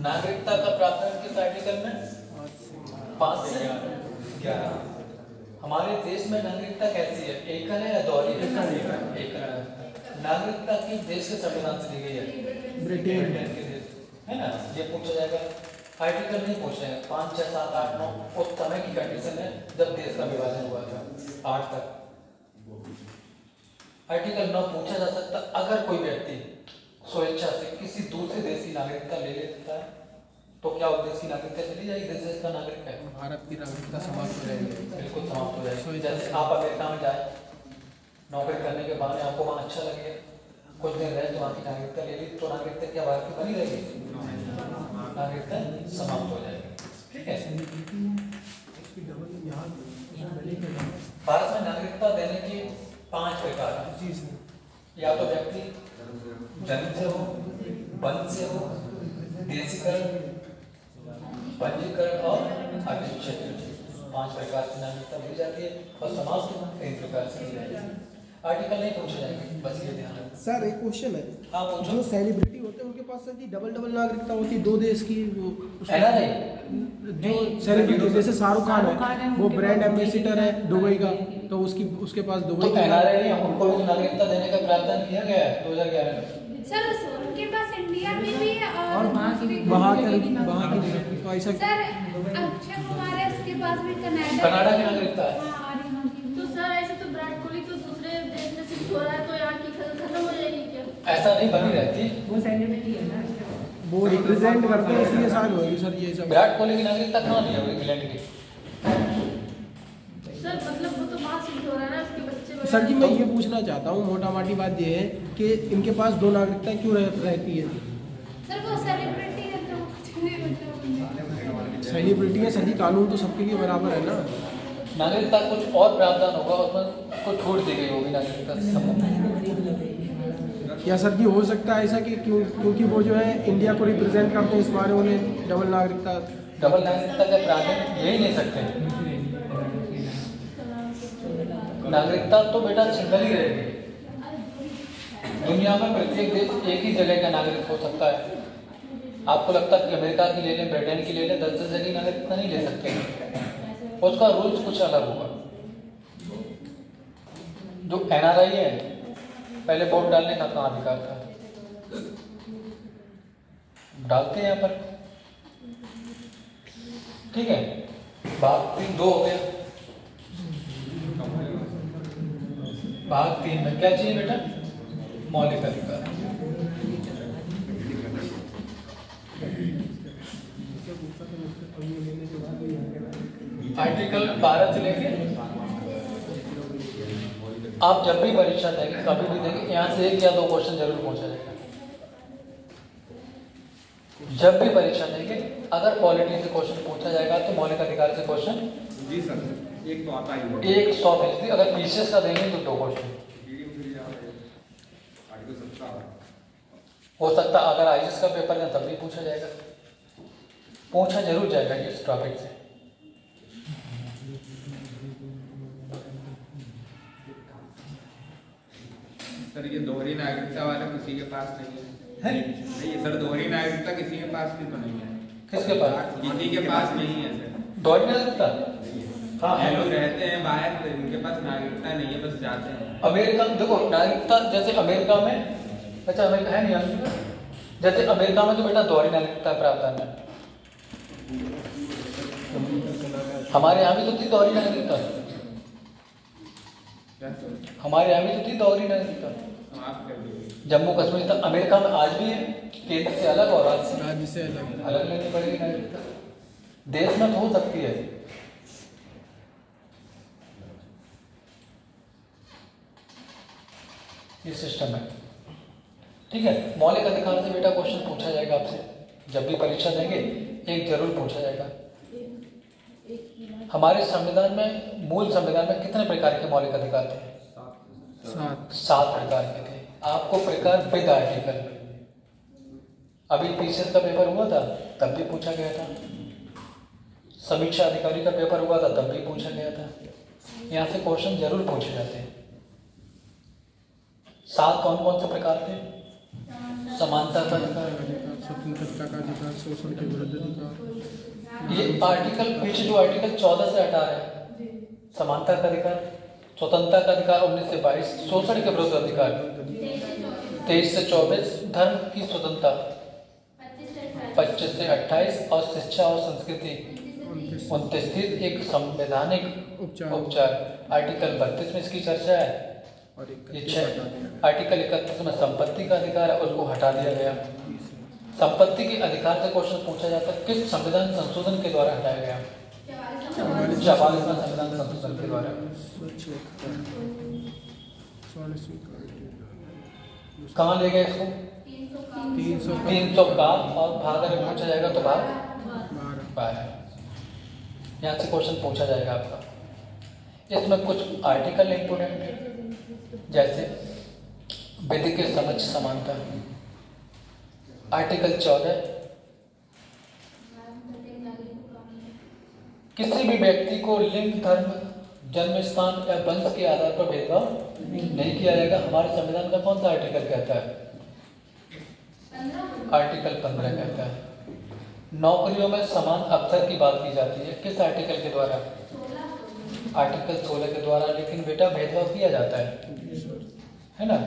नागरिकता का प्रावधान किस आर्टिकल में, 5 से 11। हमारे देश में नागरिकता कैसी है, एकल है या दोहरी है, एकल है। नागरिकता की देश के संविधान से दी गई है, ब्रिटेन के देश है ना। ये पूछा जाएगा, आर्टिकल नहीं पूछेंगे। 5, 6, 7, 8, 9 उस समय की कंडीशन है जब देश का विभाजन हुआ था, 8 तक। आर्टिकल 9 पूछा जा सकता अगर कोई व्यक्ति स्वेच्छा से किसी दूसरे देश की नागरिकता ले लेता है, तो क्या उस देश की नागरिकता चली जाएगी, जिस देश का नागरिक है,
भारत की नागरिकता समाप्त हो जाएगी,
बिल्कुल समाप्त हो जाएगी। जैसे आप अमेरिका में जाए, नौकरी करने के बाद आपको वहाँ अच्छा लगे, कुछ दिन रहे तो वहाँ की नागरिकता ले ली, तो नागरिकता क्या भारत की बनी रहेगी, नागरिकता समाप्त हो जाएगी। ठीक है, भारत में नागरिकता देने की 5 प्रकार है। या तो व्यक्ति जन्म से हो, वंश से हो, देशीकरण, पंजीकरण और अधिक्षेत्र, 5 प्रकार से नागरिकता दी जाती है और समाज को 3 प्रकार से दी जाती है। आर्टिकल नहीं पूछे जाएंगे, बस ये ध्यान रखना।
सर एक क्वेश्चन है,
हाँ पूछो।
जो सेलिब्रिटी होते हैं उनके पास सर जी डबल नागरिकता होती है, 2 देश की। वो
NRI
जो सेलिब्रिटी जैसे शाहरुख खान है, वो ब्रांड एम्बेसडर है दुबई का, तो उसके पास
तो
दुबई का
NRI नहीं, उनको भी नागरिकता देने का प्रावधान किया गया है 2011 में।
सर उनके पास इंडिया में भी है और
वहाँ की तो ऐसा।
सर अक्षय कुमार है, उसके पास भी
कनाडा की नागरिकता है।
हाँ, और यहाँ की। तो सर ऐसे तो विराट कोहली तो दूसरे देश में शिफ्ट हो रहा है, तो यहाँ की खत्म हो जाएगी क्या?
ऐसा नहीं बनी रहती,
वो सेलिब्रिटी है ना,
वो रिप्रेजेंट करते हैं, इसलिए शायद होगी सर ये सब।
विराट कोहली की नागरिकता कहाँ ली है इंग्लैंड की?
सर मतलब वो तो वहाँ शिफ्ट हो रहा है ना, उसके बच्चे।
सर जी मैं ये पूछना चाहता हूँ, मोटा मोटी बात ये है कि इनके पास 2 नागरिकताएं क्यों रहती है?
सर वो सेलिब्रिटी है तो कुछ भी मतलब
सेलिब्रिटी है सर जी, कानून तो सबके लिए बराबर है ना।
नागरिकता कुछ और प्रावधान होगा, उसमें कुछ छूट दी गई होगी नागरिकता से संबंधित।
क्या सर जी हो सकता है ऐसा कि क्योंकि वो जो है इंडिया को रिप्रेजेंट करते हैं, इस बारे उन्हें डबल नागरिकता
का प्रावधान यही नहीं सकते। नागरिकता तो बेटा सिंगल ही रहेगी। दुनिया में प्रत्येक देश एक ही जगह का नागरिक हो सकता है। आपको लगता है कि अमेरिका की ले लें, ब्रिटेन की ले लें, 10 जगह नागरिकता नहीं ले सकते, उसका रूल्स कुछ अलग होगा। जो NRI है, पहले वोट डालने का कहाँ अधिकार था, डालते हैं यहाँ पर, ठीक है। भाग 3 2 हो गया। भाग 3 में क्या चाहिए बेटा? मौलिक अधिकार। आर्टिकल 12 से लेके आप जब भी परीक्षा देंगे, कभी भी देंगे, यहाँ से 1 या 2 क्वेश्चन जरूर पूछा जाएगा। जब भी परीक्षा देंगे, अगर पॉलिटी से क्वेश्चन पूछा जाएगा तो मौलिक अधिकार से क्वेश्चन
जी सर, एक तो आता ही है।
100%। अगर पीसीएस का देंगे तो 2 क्वेश्चन हो सकता। अगर आईएएस का पेपर है तब भी पूछा जाएगा, पूछा जरूर जाएगा इस टॉपिक से।
सर ये दोहरी नागरिकता वाला किसी के पास नहीं है। नहीं सर, दोहरी नागरिकता किसी के पास भी तो नहीं है।
किसके पास?
किसी के पास नहीं है सर।
दोहरी नागरिकता? हाँ,
लोग रहते हैं बाहर, तो इनके पास नागरिकता नहीं है, बस जाते हैं।
अमेरिका देखो, नागरिकता जैसे अमेरिका में, अच्छा अमेरिका है नहीं अमेरिका, जैसे अमेरिका में तो बेटा दोहरी नागरिकता प्रावधान है। हमारे यहाँ भी तो थी दोहरी नागरिकता, हमारे यहाँ भी तो थी दोहरी नागरिकता। जम्मू कश्मीर तक अमेरिका में आज भी है, केंद्र से अलग और राज्य से अलग लेनी पड़ेगी नागरिकता। देश में तो हो सकती है। ये सिस्टम है, ठीक है। मौलिक अधिकार से बेटा क्वेश्चन पूछा जाएगा आपसे, जब भी परीक्षा देंगे 1 जरूर पूछा जाएगा। हमारे संविधान में, मूल संविधान में कितने प्रकार के मौलिक अधिकार थे? 7 प्रकार के थे। आपको प्रकार विद आर्टिकल, अभी पीसीएस का पेपर हुआ था तब भी पूछा गया था, समीक्षा अधिकारी का पेपर हुआ था तब भी पूछा गया था। यहाँ से क्वेश्चन जरूर पूछे जाते हैं। 7 कौन कौन से प्रकार थे? समानता का अधिकार,
स्वतंत्रता का अधिकार, शोषण के विरुद्ध अधिकार।
ये आर्टिकल पीछे जो आर्टिकल 14 से 18 है, समानता का अधिकार, स्वतंत्रता का अधिकार 19 से 22, शोषण के विरुद्ध अधिकार 23 से 24, धर्म की स्वतंत्रता 25 से 28 और शिक्षा और संस्कृति 29 थी। एक संवैधानिक उपचार आर्टिकल 32 में इसकी चर्चा है। ये 6 आर्टिकल 31 में संपत्ति का अधिकार है, उसको हटा दिया गया। संपत्ति के अधिकार से क्वेश्चन पूछा जाता है, किस संविधान संशोधन के द्वारा हटाया गया? 44वां संविधान संशोधन के द्वारा। कहाँ ले गए इसको? 300 का, और भाग अगर पूछा जाएगा तो भाग 12। यहाँ से क्वेश्चन पूछा जाएगा आपका। इसमें कुछ आर्टिकल इंपोर्टेंट है, जैसे विधि के समक्ष समानता, आर्टिकल 14, किसी भी व्यक्ति को लिंग, धर्म, जन्म स्थान या वंश के आधार पर भेदभाव नहीं किया जाएगा। हमारे संविधान का कौन सा आर्टिकल कहता है? आर्टिकल 15 कहता है। नौकरियों में समान अवसर की बात की जाती है, किस आर्टिकल के द्वारा? आर्टिकल 16 के द्वारा। लेकिन बेटा भेदभाव किया जाता है ना,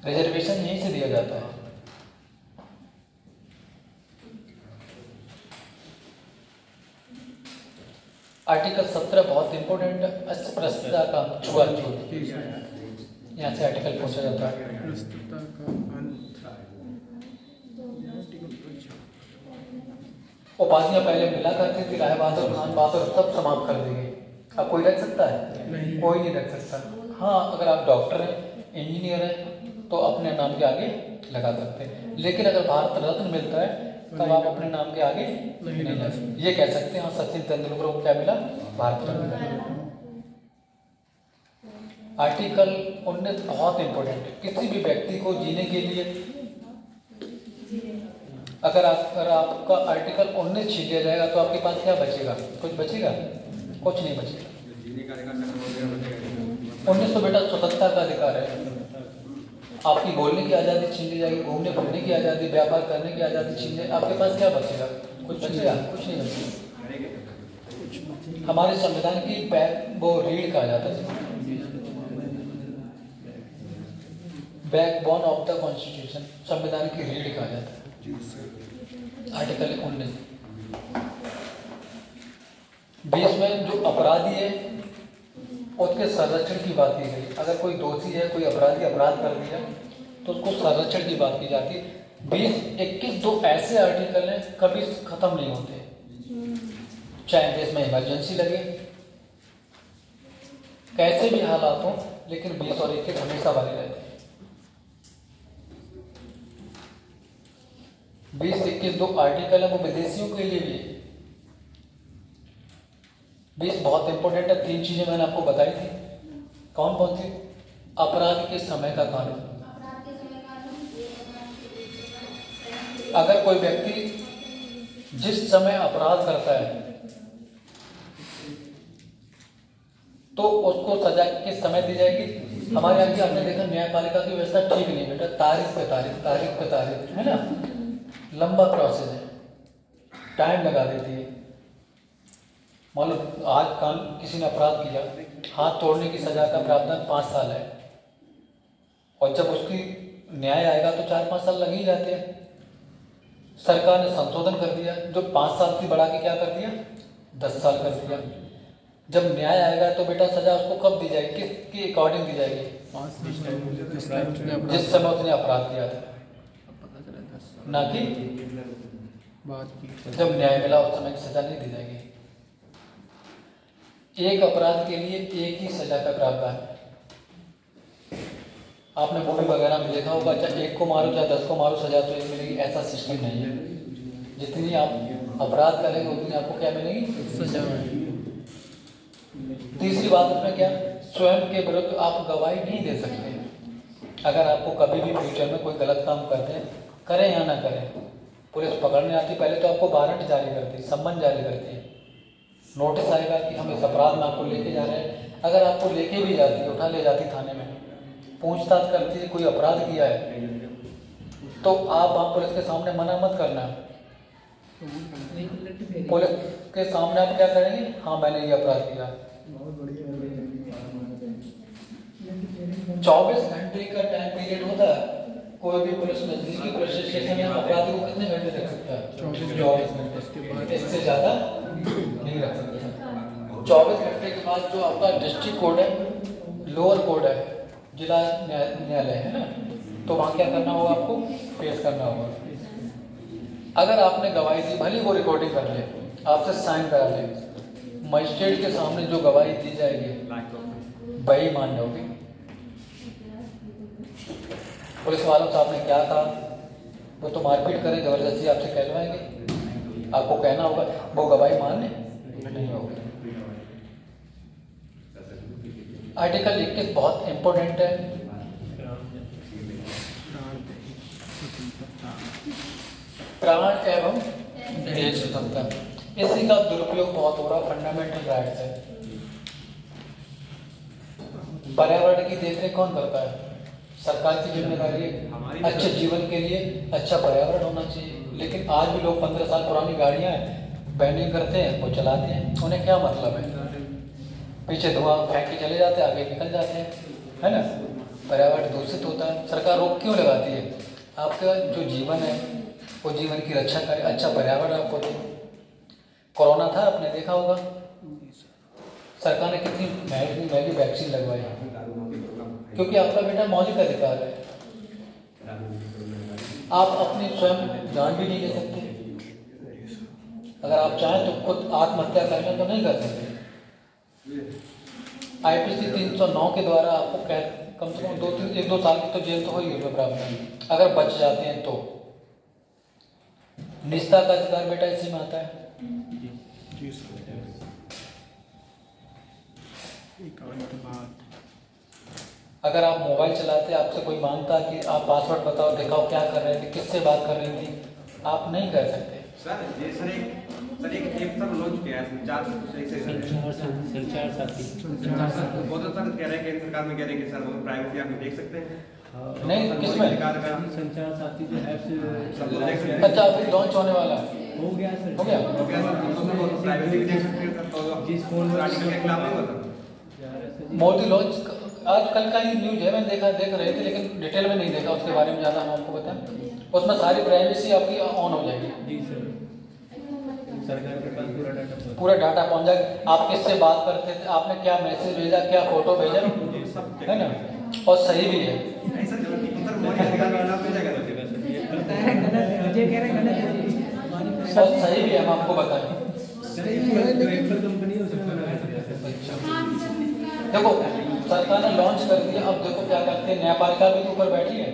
रिजर्वेशन यहीं से दिया जाता है। आर्टिकल 17 बहुत इंपॉर्टेंट है, अस्पृश्यता का छुआछूत, यहाँ से आर्टिकल पूछा जाता है। उपाधियां पहले मिला करती थी, राय बहादुर, खान बहादुर, सब समाप्त कर दी गई। अब कोई रख सकता है?
नहीं।
कोई नहीं रख सकता। हाँ, अगर आप डॉक्टर हैं, इंजीनियर हैं तो अपने नाम के आगे लगा सकते हैं, लेकिन अगर भारत रत्न मिलता है तब आप अपने नाम के आगे नहीं लगा सकते। ये कह सकते हैं हाँ, सचिन तेंदुलकर को क्या मिला? भारत रत्न मिला। आर्टिकल 19 बहुत इंपॉर्टेंट है। किसी भी व्यक्ति को जीने के लिए, अगर आपका आर्टिकल 19 छीन लिया जाएगा तो आपके पास क्या बचेगा? कुछ बचेगा? कुछ नहीं बचेगा। 19 तो बेटा स्वतंत्रता का अधिकार है। आपकी बोलने की आज़ादी छीन ली जाएगी, घूमने फिरने की आज़ादी, व्यापार करने की आज़ादी छीन ली, आपके पास क्या बचेगा? कुछ बचेगा? कुछ नहीं बचेगा। हमारे संविधान की वो रीढ़ कहा जाता है, बैकबोन ऑफ द कॉन्स्टिट्यूशन, संविधान की रीढ़ कहा जाता है। आर्टिकल 19 20 में जो अपराधी है उसके संरक्षण की बात की गई। अगर कोई दोषी है, कोई अपराधी अपराध कर दिया तो उसको संरक्षण की बात की जाती है। 20-21 दो ऐसे आर्टिकल हैं कभी खत्म नहीं होते, चाहे देश में इमरजेंसी लगे, कैसे भी हालात हो, लेकिन 20 और 21 हमेशा बने रहते हैं। 20-21 दो आर्टिकल है वो विदेशियों के लिए भी है। 20 बहुत इंपॉर्टेंट है। 3 चीजें मैंने आपको बताई थी, कौन कौन सी? अपराध के समय का कानून। अगर कोई व्यक्ति जिस समय अपराध करता है तो उसको सजा किस समय दी जाएगी? हमारे यहाँ की आपने देखा न्यायपालिका की व्यवस्था ठीक नहीं बेटा, तारीख पे तारीख है ना, लंबा प्रोसेस है, टाइम लगा देती है। मान लो आज किसी ने अपराध किया, हाथ तोड़ने की सजा का प्रावधान 5 साल है, और जब उसकी न्याय आएगा तो 4-5 साल लग ही जाते हैं। सरकार ने संशोधन कर दिया, जो 5 साल की बढ़ा के क्या कर दिया, 10 साल कर दिया। जब न्याय आएगा तो बेटा सजा उसको कब दी जाएगी, किसके अकॉर्डिंग दी जाएगी? जिस समय उसने अपराध किया था, ना कि जब न्याय मिला उस समय की सजा नहीं दी जाएगी। एक अपराध के लिए एक ही सजा का प्रावधान है। आपने मूवी वगैरह में देखा होगा, चाहे 1 को मारो चाहे 10 को मारो सजा तो एक मिलेगी, ऐसा सिस्टम नहीं है। जितनी आप अपराध करेंगे उतनी आपको क्या मिलेगी? सजा। तीसरी बात उसमें क्या, स्वयं के विरुद्ध आप गवाही नहीं दे सकते। अगर आपको कभी भी फ्यूचर में कोई गलत काम करते हैं, करें या ना करें, पुलिस पकड़ने आती, पहले तो आपको वारंट जारी करती, सम्मन जारी करती है, नोटिस आएगा कि हम इस अपराध में आपको लेके जा रहे हैं। अगर आपको लेके भी जाती है, उठा ले जाती थाने में, पूछताछ करती है, कोई अपराध किया है तो आप वहाँ पुलिस के सामने मना मत करना। पुलिस के सामने आप क्या करेंगे? हाँ मैंने ये अपराध किया। 24 घंटे का टाइम पीरियड होता है। कोई भी पुलिस नजदीकी पुलिस स्टेशन में अपराधी को कितने घंटे रख सकता है? 24 घंटे, इससे ज्यादा नहीं रख सकता। 24 घंटे के बाद जो आपका डिस्ट्रिक्ट कोर्ट है, लोअर कोर्ट है, जिला न्यायालय है ना, तो वहाँ क्या करना होगा? आपको पेश करना होगा। अगर आपने गवाही दी, भली वो रिकॉर्डिंग कर ले, आपसे साइन करा ले, मजिस्ट्रेट के सामने जो गवाही दी जाएगी वही मान जाओगे। पुलिस वालों से आपने क्या कहा, वो तो मारपीट करें, जबरदस्ती आपसे कहलवाएंगे, आपको कहना होगा, वो गवाही मानने नहीं होगी। आर्टिकल 21 बहुत इंपॉर्टेंट है। प्राण एवं देश स्वतंत्रता, इसी का दुरुपयोग बहुत हो रहा। फंडामेंटल राइट्स है। पर्यावरण की देखरेख कौन करता है? सरकार की जिम्मेदारी है। अच्छे जीवन के लिए अच्छा पर्यावरण होना चाहिए, लेकिन आज भी लोग 15 साल पुरानी गाड़ियां बैनिंग करते हैं, वो चलाते हैं, उन्हें क्या मतलब है? पीछे धुआं फेंक के चले जाते हैं, आगे निकल जाते हैं, है ना, पर्यावरण दूषित होता है। सरकार रोक क्यों लगाती है? आपका जो जीवन है वो जीवन की रक्षा करे, अच्छा पर्यावरण आपको दे। कोरोना था, आपने देखा होगा, सरकार ने कितनी महंगी वैक्सीन लगवाई, क्योंकि आपका बेटा मौलिक अधिकार है। आप अपनी स्वयं जान भी नहीं ले सकते। अगर आप चाहें तो खुद आत्महत्या करना तो नहीं कर सकते। IPC 309 के द्वारा आपको कम से कम 1-2 साल की तो जेल तो हो ही होगी प्रावधान, अगर बच जाते हैं तो। निजता का अधिकार बेटा इसी में आता है। अगर आप मोबाइल चलाते, आपसे कोई मांगता कि आप पासवर्ड बताओ, दिखाओ क्या कर रहे थे, किससे बात कर रही थी, आप नहीं कर सकते।
सर ये सर एक ऐप सर लॉन्च किया है संचार साथी। बहुत सर कह रहे हैं, केंद्र सरकार में कह रहे हैं कि सर वो प्राइवेसी आप देख सकते हैं।
नहीं, किसमें?
संचार साथी जो ऐप
अच्छा, अभी लॉन्च होने वाला है,
हो गया सर,
हो गया।
तो प्राइवेसी भी देख सकते हैं सर, तो
जिस फोन में
आर्टिकल के खिलाफ नहीं होता।
मोदी लॉन्च आज कल का ही न्यूज है, मैंने देख रहे थे, लेकिन डिटेल में नहीं देखा उसके बारे में ज़्यादा। हम आपको बताएं, उसमें सारी प्राइवेसी आपकी ऑन हो जाएगी।
जी सर, सरकार के पास
पूरा डाटा पहुंच जाएगा। आप किससे बात करते थे, आपने क्या मैसेज भेजा, क्या फोटो भेजा, है ना, और सही भी है। और सही भी है, हम आपको बताएं। देखो सरकार ने लॉन्च कर दिया, अब देखो क्या करते हैं, न्यायपालिका भी तो ऊपर बैठी है,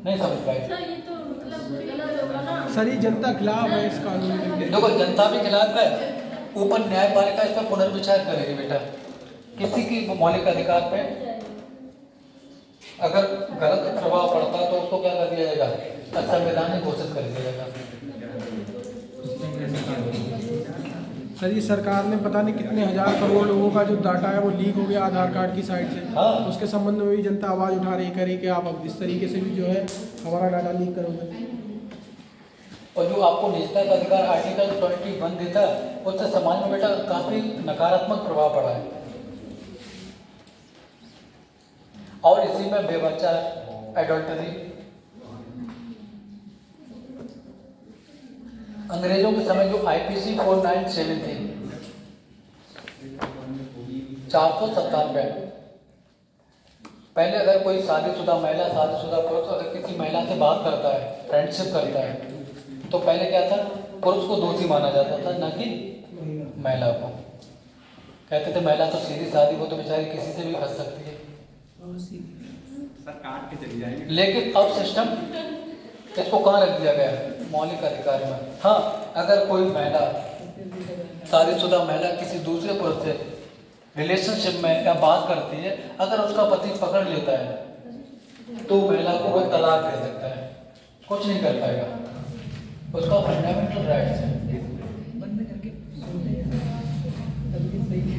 नहीं समझ पाए।
सर ये तो मतलब गलत होगा ना।
सर ये जनता खिलाफ है इस कानून के।
देखो जनता भी खिलाफ है, ऊपर न्यायपालिका इस पर पुनर्विचार करेगी बेटा। किसी की मौलिक अधिकार पे अगर गलत प्रभाव पड़ता है तो उसको क्या कर दिया जाएगा, असंवैधानिक घोषित कर दिया जाएगा।
सर ये सरकार ने पता नहीं कितने हजार करोड़ लोगों का जो डाटा है वो लीक हो गया आधार कार्ड की साइड से।
हाँ।
उसके संबंध में भी जनता आवाज़ उठा रही करे कि आप अब इस तरीके से भी जो है हमारा डाटा लीक करोगे।
और जो आपको निजता का अधिकार आर्टिकल 21 देता है, उससे समाज में बेटा काफी नकारात्मक प्रभाव पड़ा है। और इसी में व्यभिचार, एडल्टरी, अंग्रेजों के समय जो IPC 497 थी 497, पहले अगर कोई शादीशुदा महिला, शादीशुदा पुरुष अगर किसी महिला से बात करता है, फ्रेंडशिप करता है, तो पहले क्या था, पुरुष को दोषी माना जाता था, ना कि महिला को। कहते थे महिला तो सीधी सादी, वो तो बेचारी किसी से भी फंस सकती है।
सर काट के चली जाएंगे।
लेकिन अब सिस्टम इसको कहाँ रख दिया गया है, मौलिक अधिकार में। हाँ, अगर कोई महिला, शादीशुदा महिला किसी दूसरे पुरुष से रिलेशनशिप में या बात करती है, अगर उसका पति पकड़ लेता है तो महिला को वो तलाक दे सकता है, कुछ नहीं कर पाएगा, उसका फंडामेंटल राइट्स है।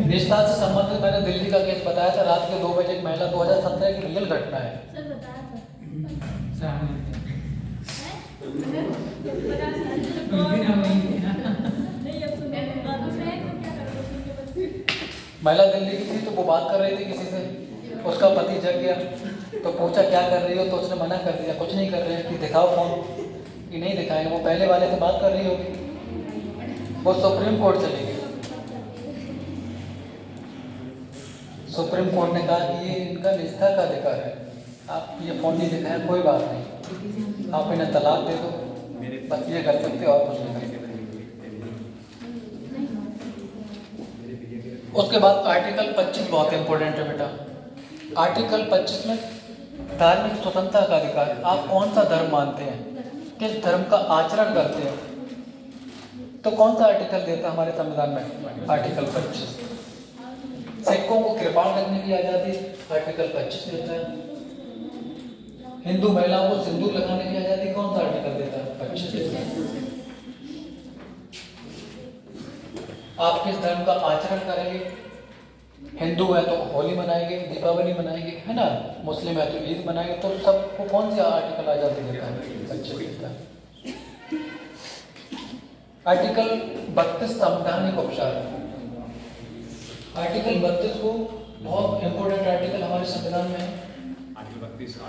निष्ठा से संबंधित मैंने दिल्ली का केस बताया था, रात के 2 बजे एक महिला, 2017 की रियल घटना है।
सर बताया था। नहीं अब सुने बातों से है तो क्या करोगे।
महिला दिल्ली की थी, तो वो बात कर रही थी किसी से, उसका पति जग गया, तो पूछा क्या कर रही हो, तो उसने मना कर दिया, कुछ नहीं कर रहे हैं, कि दिखाओ फोन, कि नहीं दिखाएंगे। वो पहले वाले से बात कर रही होगी, वो सुप्रीम कोर्ट चली गई। सुप्रीम कोर्ट ने कहा कि ये इनका निजता का अधिकार है, आप ये फोन नहीं दिखाया, कोई बात नहीं, आप इन्हें तलाक दे दो, बस ये कर सकते हो और कुछ नहीं कर सकते। उसके बाद आर्टिकल 25 बहुत इंपॉर्टेंट है बेटा। आर्टिकल 25 में धार्मिक स्वतंत्रता का अधिकार है। आप कौन सा धर्म मानते हैं, किस धर्म का आचरण करते हैं, तो कौन सा आर्टिकल देता है हमारे संविधान में, आर्टिकल 25। सिखों को कृपाण करने की आजादी आर्टिकल 25 देता है। हिंदू महिलाओं को सिंदूर लगाने की आजादी कौन सा आर्टिकल देता है, 25 देता है। आप किस धर्म का आचरण करेंगे, हिंदू है तो होली मनाएंगे, दीपावली मनाएंगे, है ना, मुस्लिम है तो ईद मनाएंगे, तो सबको कौन सी आर्टिकल आजादी देता है, 25 देता है। आर्टिकल 32 संवैधानिक उपचार। आर्टिकल 32 को बहुत इंपॉर्टेंट आर्टिकल हमारे संविधान में है।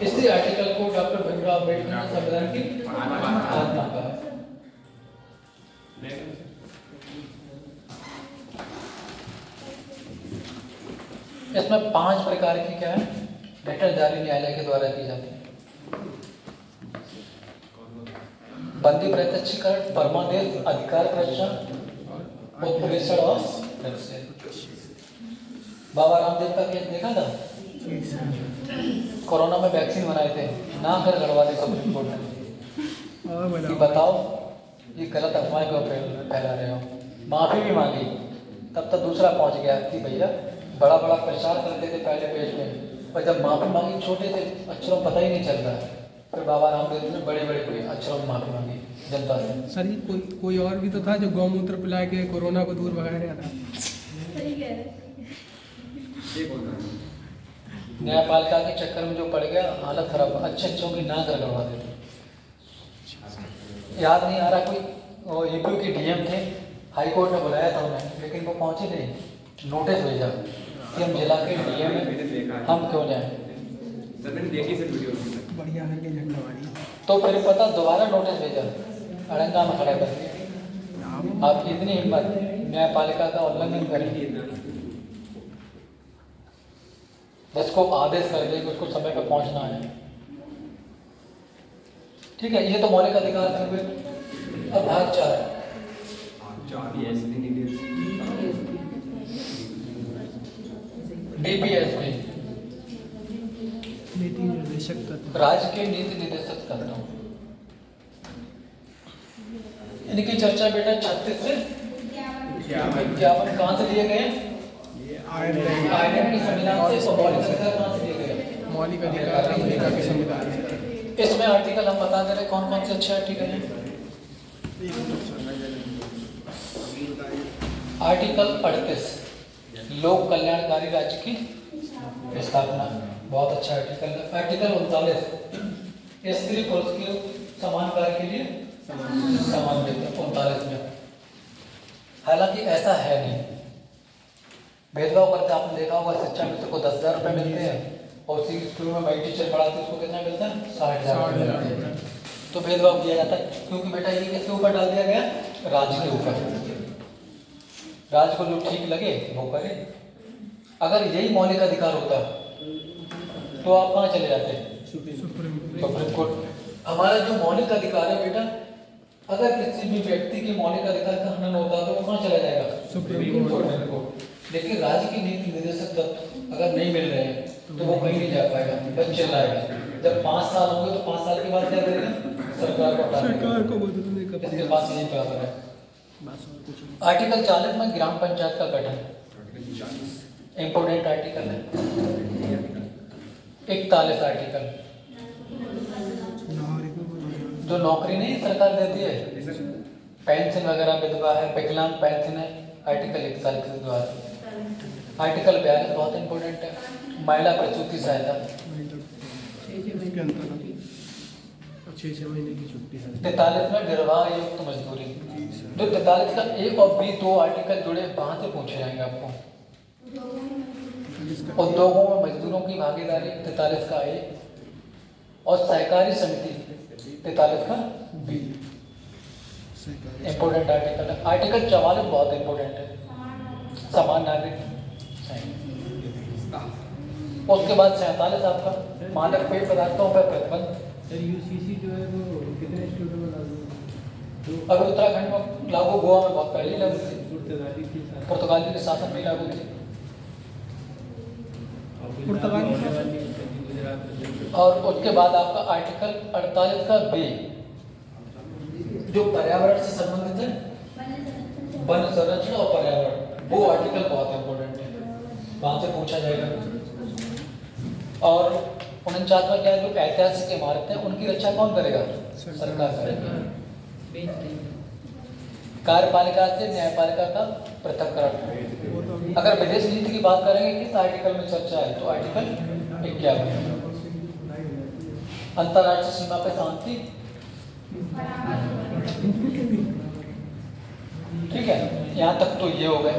इसी आर्टिकल को डॉक्टर भीमराव अम्बेडकर ने संविधान की आत्मा कहा है। इसमें 5 प्रकार की क्या है, लेटर जारी न्यायालय के द्वारा की जाती है। बंदी प्रत्यक्षीकरण, परमादेश, अधिकार प्रदर्शन, उत्प्रेषण और निषेध। बाबा रामदेव का केस देखा था, कोरोना में वैक्सीन बनाए थे, ना कर गड़वा दी सुप्रीम कोर्ट ने। बताओ ये गलत अफवाह क्यों फैला रहे हो। माफी भी मांगी, तब तक दूसरा पहुंच गया कि भैया बड़ा बड़ा प्रचार करते थे पहले पेज में, और जब माफी मांगी छोटे थे अक्षरों पता ही नहीं चल रहा है, फिर बाबा रामदेव ने बड़े बड़े अक्षरों में माफी मांगी जनता से।
सर ये कोई और भी तो था जो गौमूत्र पिला के कोरोना को दूर भगा रहा था।
सही कह रहे हैं।
न्यायपालिका के चक्कर में जो पड़ गया, हालत खराब, अच्छों की नाक रगड़वा देते। याद नहीं आ रहा, कोई यूपी की डीएम थे, हाई कोर्ट ने बुलाया था उन्हें, लेकिन वो पहुंचे नहीं, नोटिस भेजा कि हम जिला के डीएम हैं, हम क्यों जाएं।
बढ़िया है कि झंडा वाली।
तो फिर पता दोबारा नोटिस भेजा, अड़ंगा में खड़ा कर दिया। आपकी इतनी हिम्मत, न्यायपालिका का उल्लंघन करें, जिसको आदेश कर दें कि उसको समय पर पहुंचना है। ठीक है, ये तो मौलिक अधिकार थे हुए। अब भाग 4 DPSP,
नीति निर्देशक तत्व।
राज्य के नीति निर्देशक तत्व। इनकी चर्चा बेटा 36 से 51 कहाँ से लिए गए? आयरलैंड के संविधान से। मौलिक अधिकार कहाँ से लिए गए?
मौलिक अधिकार अमेरिका के संविधान से।
इसमें आर्टिकल हम बता दे रहे कौन कौन से अच्छे आर्टिकल हैं। आर्टिकल 38 लोक कल्याणकारी राज्य की स्थापना, बहुत अच्छा आर्टिकल है। आर्टिकल 39 स्त्री पुरुष के समान कार्य के लिए समान वेतन, 39 में। हालांकि ऐसा है नहीं, भेदभाव करते आपने देखा होगा। शिक्षा मित्र को 10,000 रुपये मिलते हैं और उसी स्कूल में भाई टीचर पढ़ाते उसको कितना मिलता है? 60,000। तो भेदभाव किया जाता है क्योंकि बेटा ये किसके ऊपर डाल दिया गया? राज्य के ऊपर। राज्य को जो ठीक लगे वो करे। अगर यही मौलिक अधिकार होता तो आप कहाँ चले जाते? Supreme court. हमारा जो मौलिक अधिकार है बेटा, अगर किसी भी व्यक्ति के मौलिक अधिकार का हनन होता तो वो कहाँ चला जाएगा? Supreme court. लेकिन राज्य की नीति निर्देशक तत्व अगर नहीं मिल रहे हैं तो वो कहीं नहीं जा पाएगा, बस चिल्लाएगा। जब 5 साल होंगे तो 5 साल के बाद क्या करेगा? सरकार को बदलने का। इसके पास यही पावर है। आर्टिकल 40 में ग्राम पंचायत का गठन, इम्पोर्टेंट आर्टिकल है। 41 आर्टिकल जो नौकरी नहीं सरकार देती है, पेंशन वगैरह विधवा है, विकलांग पेंशन है, आर्टिकल 41 के द्वारा। आर्टिकल 42 बहुत इंपॉर्टेंट है, महिला प्रसूति सहायता।
6 महीने की छुट्टी है।
43 में निर्वाह युक्त मजदूरी। जो 43 का 1 और B 2 आर्टिकल जुड़े वहां से पूछे जाएंगे आपको। उद्योगों में मजदूरों की भागीदारी 43 का A और सहकारी समिति 43 का B। इंपोर्टेंट आर्टिकल है। आर्टिकल 44 बहुत इंपोर्टेंट है, समान नागरिक। उसके बाद 47 आपका मादक पेय पदार्थों पर प्रतिबंध।
यूसीसी जो है वो कितने स्टूडेंट में लागू?
अगर उत्तराखंड में लागू, गोवा में बहुत पहले लागू थी, पुर्तगाली के शासन में लागू थी। और उसके बाद आपका आर्टिकल 48 का B जो पर्यावरण से संबंधित है, वन संरक्षण और पर्यावरण, वो आर्टिकल बहुत इंपॉर्टेंट है, वहां से पूछा जाएगा। और 49 में क्या है, जो ऐतिहासिक इमारतें हैं उनकी रक्षा कौन करेगा? सरकार करेगी। कार्यपालिका से न्यायपालिका का पृथक्करण। अगर विदेश नीति की बात करेंगे किस आर्टिकल में चर्चा है, तो आर्टिकल 51। अंतर्राष्ट्रीय सीमा पे शांति। ठीक है, यहाँ तक तो ये हो गए।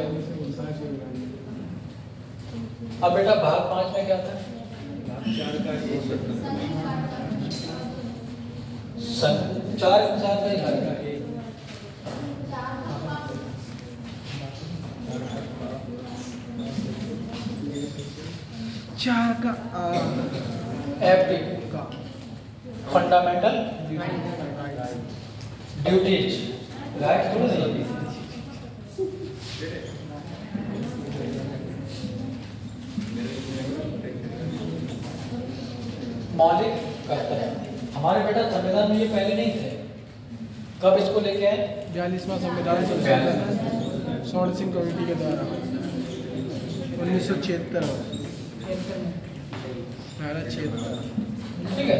अब बेटा भाग 5 में क्या था? संचार का ही भाग है। FD फंडामेंटल ड्यूटीज, राइट थोड़ा नहीं। मौलिक कर्तव्य हमारे बेटा संविधान में ये पहले नहीं थे। कब इसको लेके आए?
42वां संविधान संशोधन स्वर्ण सिंह कमेटी के द्वारा 1976 में।
ठीक है,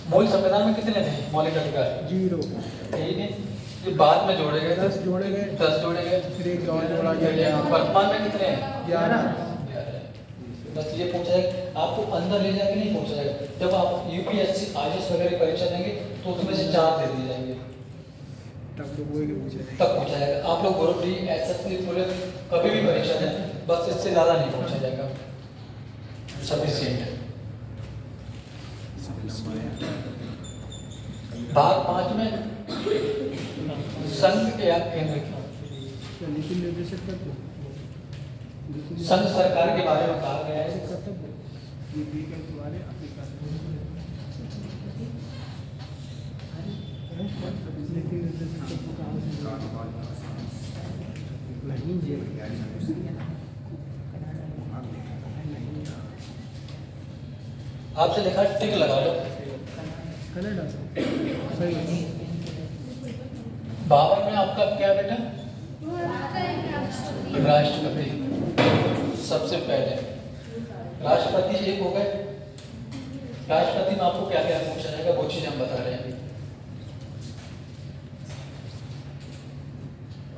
मूल संविधान में कितने थे मौलिक अधिकार?
0।
ठीक है, ये बाद में जोड़े गए,
10 जोड़े गए,
10 जोड़े गए,
फिर एक और जोड़ा गया।
वर्तमान में कितने हैं?
11।
बस ये पूछा जाए, आपको अंदर ले जाके नहीं पूछा जाएगा। जब आप UPSC IAS वगैरह परीक्षा देंगे तो उसमें से 4 दे दिए जाएंगे,
तब लोग वही पूछे
तब पूछा जाएगा। आप लोग ग्रुप D SSC पुलिस कभी भी परीक्षा दें, बस इससे ज्यादा नहीं पूछा जाएगा, सफिशिएंट है। भाग 5 में संघ या केंद्र की?
नीति निर्देशक तत्व
संघ सरकार के बारे में कहा गया है। आपसे लिखा टिक लगा लो।
कनाडा सही।
बाबर में आपका क्या बेटा? राष्ट्रपति। सबसे पहले राष्ट्रपति एक हो गए। राष्ट्रपति में आपको क्या क्या पूछा जाएगा वो चीज हम बता रहे हैं।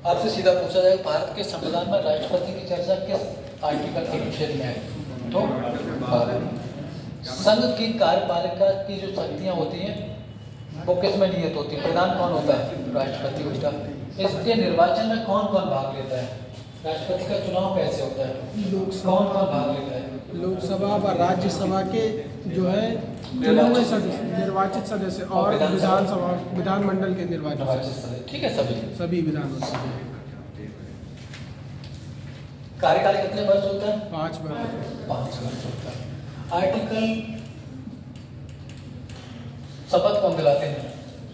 आपसे सीधा पूछा जाएगा भारत के संविधान में राष्ट्रपति की चर्चा किस आर्टिकल के अनुच्छेद में है? तो संघ की कार्यपालिका की जो शक्तियां होती हैं वो किस में नियत होती है? प्रधान कौन होता है? राष्ट्रपति होता है। इसके निर्वाचन में कौन कौन भाग लेता है? राष्ट्रपति का चुनाव कैसे होता है? कौन कौन भाग लेता है?
लोकसभा व राज्यसभा के जो है चुने हुए सदस्य, निर्वाचित सदस्य और विधानसभा विधानमंडल के निर्वाचित सदस्य।
ठीक है,
सभी विधानमंडल।
कार्यकाल कितने वर्ष होता है?
5 वर्ष।
5 वर्ष होता है। आर्टिकल शपथ कौन दिलाते हैं?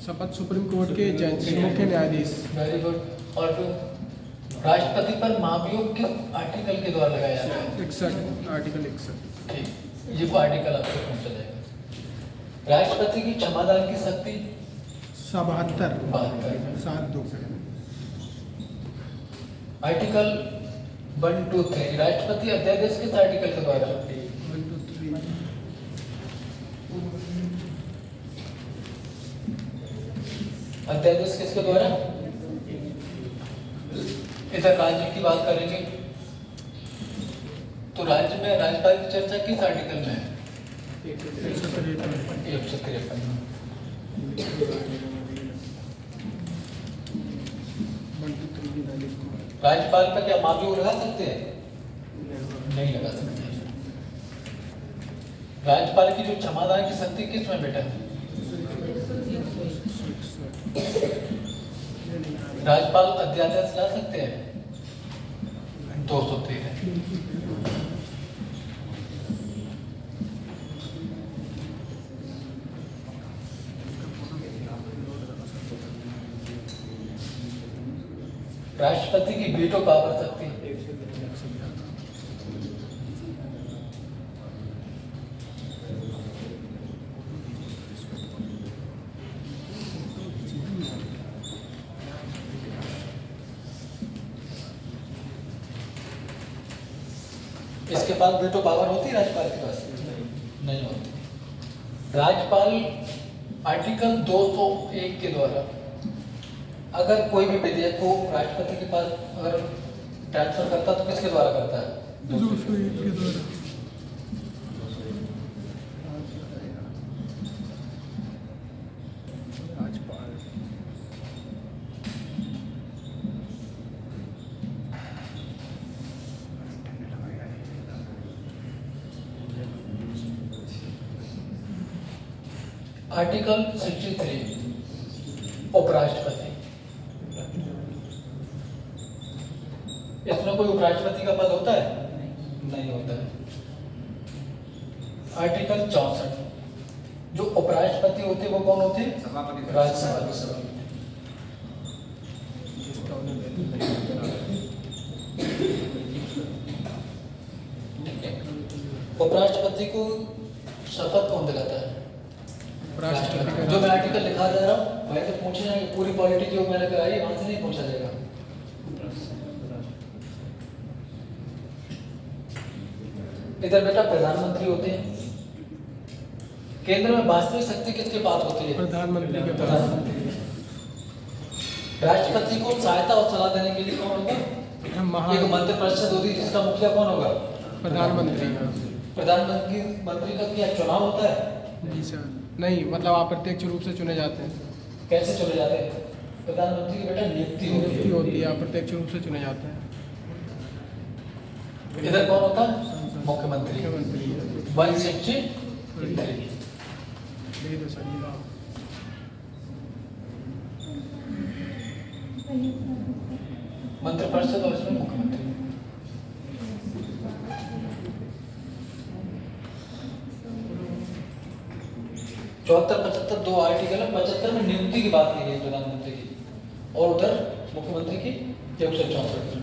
शपथ सुप्रीम कोर्ट के जज, मुख्य न्यायाधीश।
Very good. और राष्ट्रपति पर महाभियोग किस आर्टिकल के द्वारा लगाया जाता है?
61, आर्टिकल 61।
ठीक, ये वो आर्टिकल आपको पूछा जाएगा। राष्ट्रपति की क्षमादान की शक्ति
72
72।
7-2।
आर्टिकल 1, 2, 3 राष्ट्रपति अध्यादेश किस आर्टिकल के द्वारा?
1, 2, 3।
अध्यादेश किसके द्वारा? इधर राज्य की बात करेंगे तो राज्य में राज्यपाल की चर्चा किस आर्टिकल में है? 153। राज्यपाल पर क्या महाभियोग लगा सकते हैं? नहीं लगा सकते। राज्यपाल की जो क्षमादान की शक्ति किस में बेटा? राज्यपाल अध्यादेश ला सकते हैं? 213। राष्ट्रपति की वीटो पावर शक्ति इसके पास वीटो पावर होती है? राज्यपाल के पास नहीं होती। राज्यपाल आर्टिकल 201 के द्वारा अगर कोई भी विधेयक को राष्ट्रपति के पास अगर ट्रांसफर करता तो किसके द्वारा करता है?
201 के द्वारा।
आर्टिकल 63 उपराष्ट्रपति। इसमें कोई उपराष्ट्रपति का पद होता है? नहीं होता है। आर्टिकल 64 जो उपराष्ट्रपति होते वो कौन होते? राज्यसभा के सभापति। उपराष्ट्रपति को शपथ कौन दिलाता है? जो मैं आर्टिकल लिखा जा रहा हूँ वह तो पूछे जाएंगे, पूरी पॉलिटी जो मैंने कराई वहां से नहीं पूछा जाएगा। इधर बेटा प्रधानमंत्री होते हैं। केंद्र में वास्तविक शक्ति किसके पास होती है?
प्रधानमंत्री के पास।
प्रधानमंत्री। राष्ट्रपति को सहायता और सलाह देने के लिए कौन होगा? एक मंत्रिपरिषद होती है जिसका मुखिया कौन होगा?
प्रधानमंत्री।
प्रधानमंत्री का क्या चुनाव होता है?
जी सर, नहीं मतलब अप्रत्यक्ष रूप से चुने जाते हैं।
कैसे चुने जाते हैं? प्रधानमंत्री की बेटा नियुक्ति
होती है, अप्रत्यक्ष रूप से चुने जाते हैं।
इधर कौन होता है? मुख्यमंत्री। 163। मंत्रिपरिषद और इसमें मुख्यमंत्री। चौहत्तर 75 दो आर्टिकल है। 75 में नियुक्ति की बात की गई प्रधानमंत्री की, और उधर मुख्यमंत्री की 164।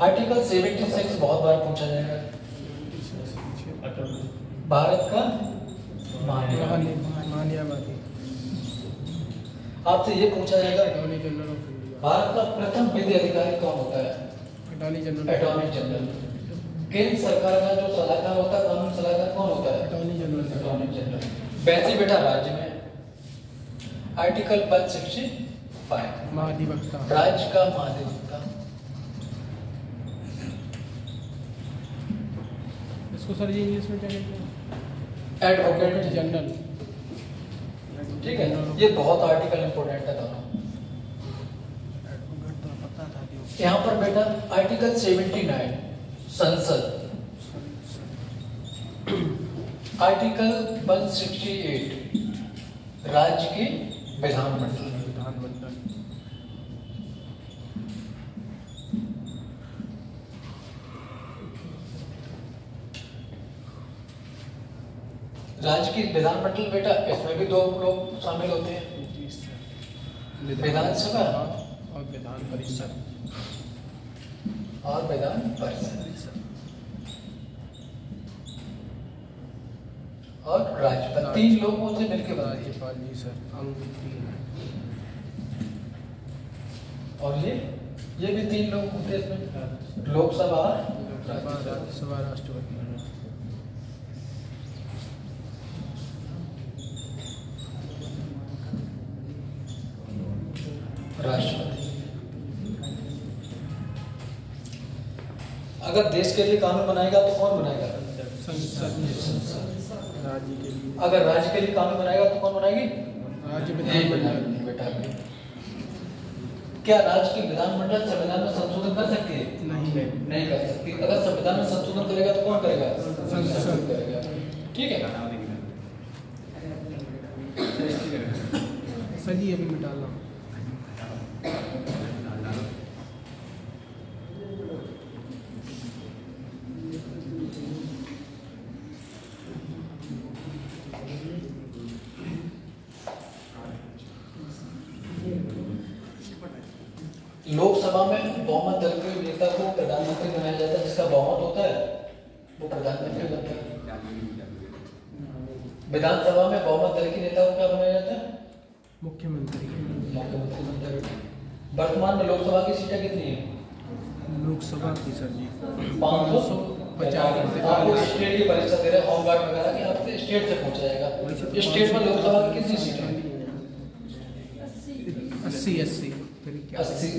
आर्टिकल 76 बहुत बार पूछा जाएगा। भारत का
मान्यवादी
आपसे ये पूछा जाएगा,
attorney general of India.
Bharat का प्रथम विधि अधिकारी कौन होता है?
Attorney general
general. केंद्र सरकार का जो सलाहकार होता है, कानून सलाहकार कौन होता है?
Attorney general.
Attorney general. वैसे बेटा राज्य में आर्टिकल 165
महाधिवक्ता।
राज्य का महाधिवक्ता।
इसको सर जी इंग्लिश में क्या कहते हैं?
Advocate
general.
ठीक है, ये बहुत आर्टिकल इंपोर्टेंट है दोनों।
एडवोकेट तो पता था जो।
यहाँ पर बेटा आर्टिकल 79 संसद, आर्टिकल 168 राज्य के विधानमंडल। राज्य की विधानमंडल बेटा, इसमें भी दो लोग शामिल होते हैं, विधानसभा
और विधान परिषद।
और विधान परिषद और राज्यपाल। 3 लोग होते हैं मिलकर बनाते हैं।
राज्यपाल जी सर अंग 3 है।
और ये भी 3 लोग होते हैं इसमें, लोकसभा और
राज्यसभा राष्ट्रपति।
राष्ट्रपति। अगर देश के लिए कानून बनाएगा तो कौन बनाएगा?
संसद। राज्य के लिए।
अगर राज्य के लिए कानून बनाएगा तो कौन बनाएगी?
राज्य विधानमंडल।
बेटा क्या राज्य की विधानमंडल संविधान में संशोधन कर सकती है? नहीं कर सकती। अगर संविधान में संशोधन करेगा तो कौन करेगा? संसद करेगा। ठीक है,
सर जी अभी मिटा लो।
लोकसभा में बहुमत दल के नेता को प्रधानमंत्री बनाया जाता है। जिसका बहुमत होता है वो प्रधानमंत्री बनता है। विधानसभा में बहुमत दल के नेता को क्या बनाया जाता है?
मुख्यमंत्री।
मुख्यमंत्री बनता है। वर्तमान में लोकसभा की सीटें कितनी है?
लोकसभा की सर जी
550। आपको स्टेट की परीक्षा दे रहे होमगार्ड वगैरह की, आपसे स्टेट से पूछा जाएगा स्टेट में लोकसभा की कितनी सीटें हैं?
80।
80।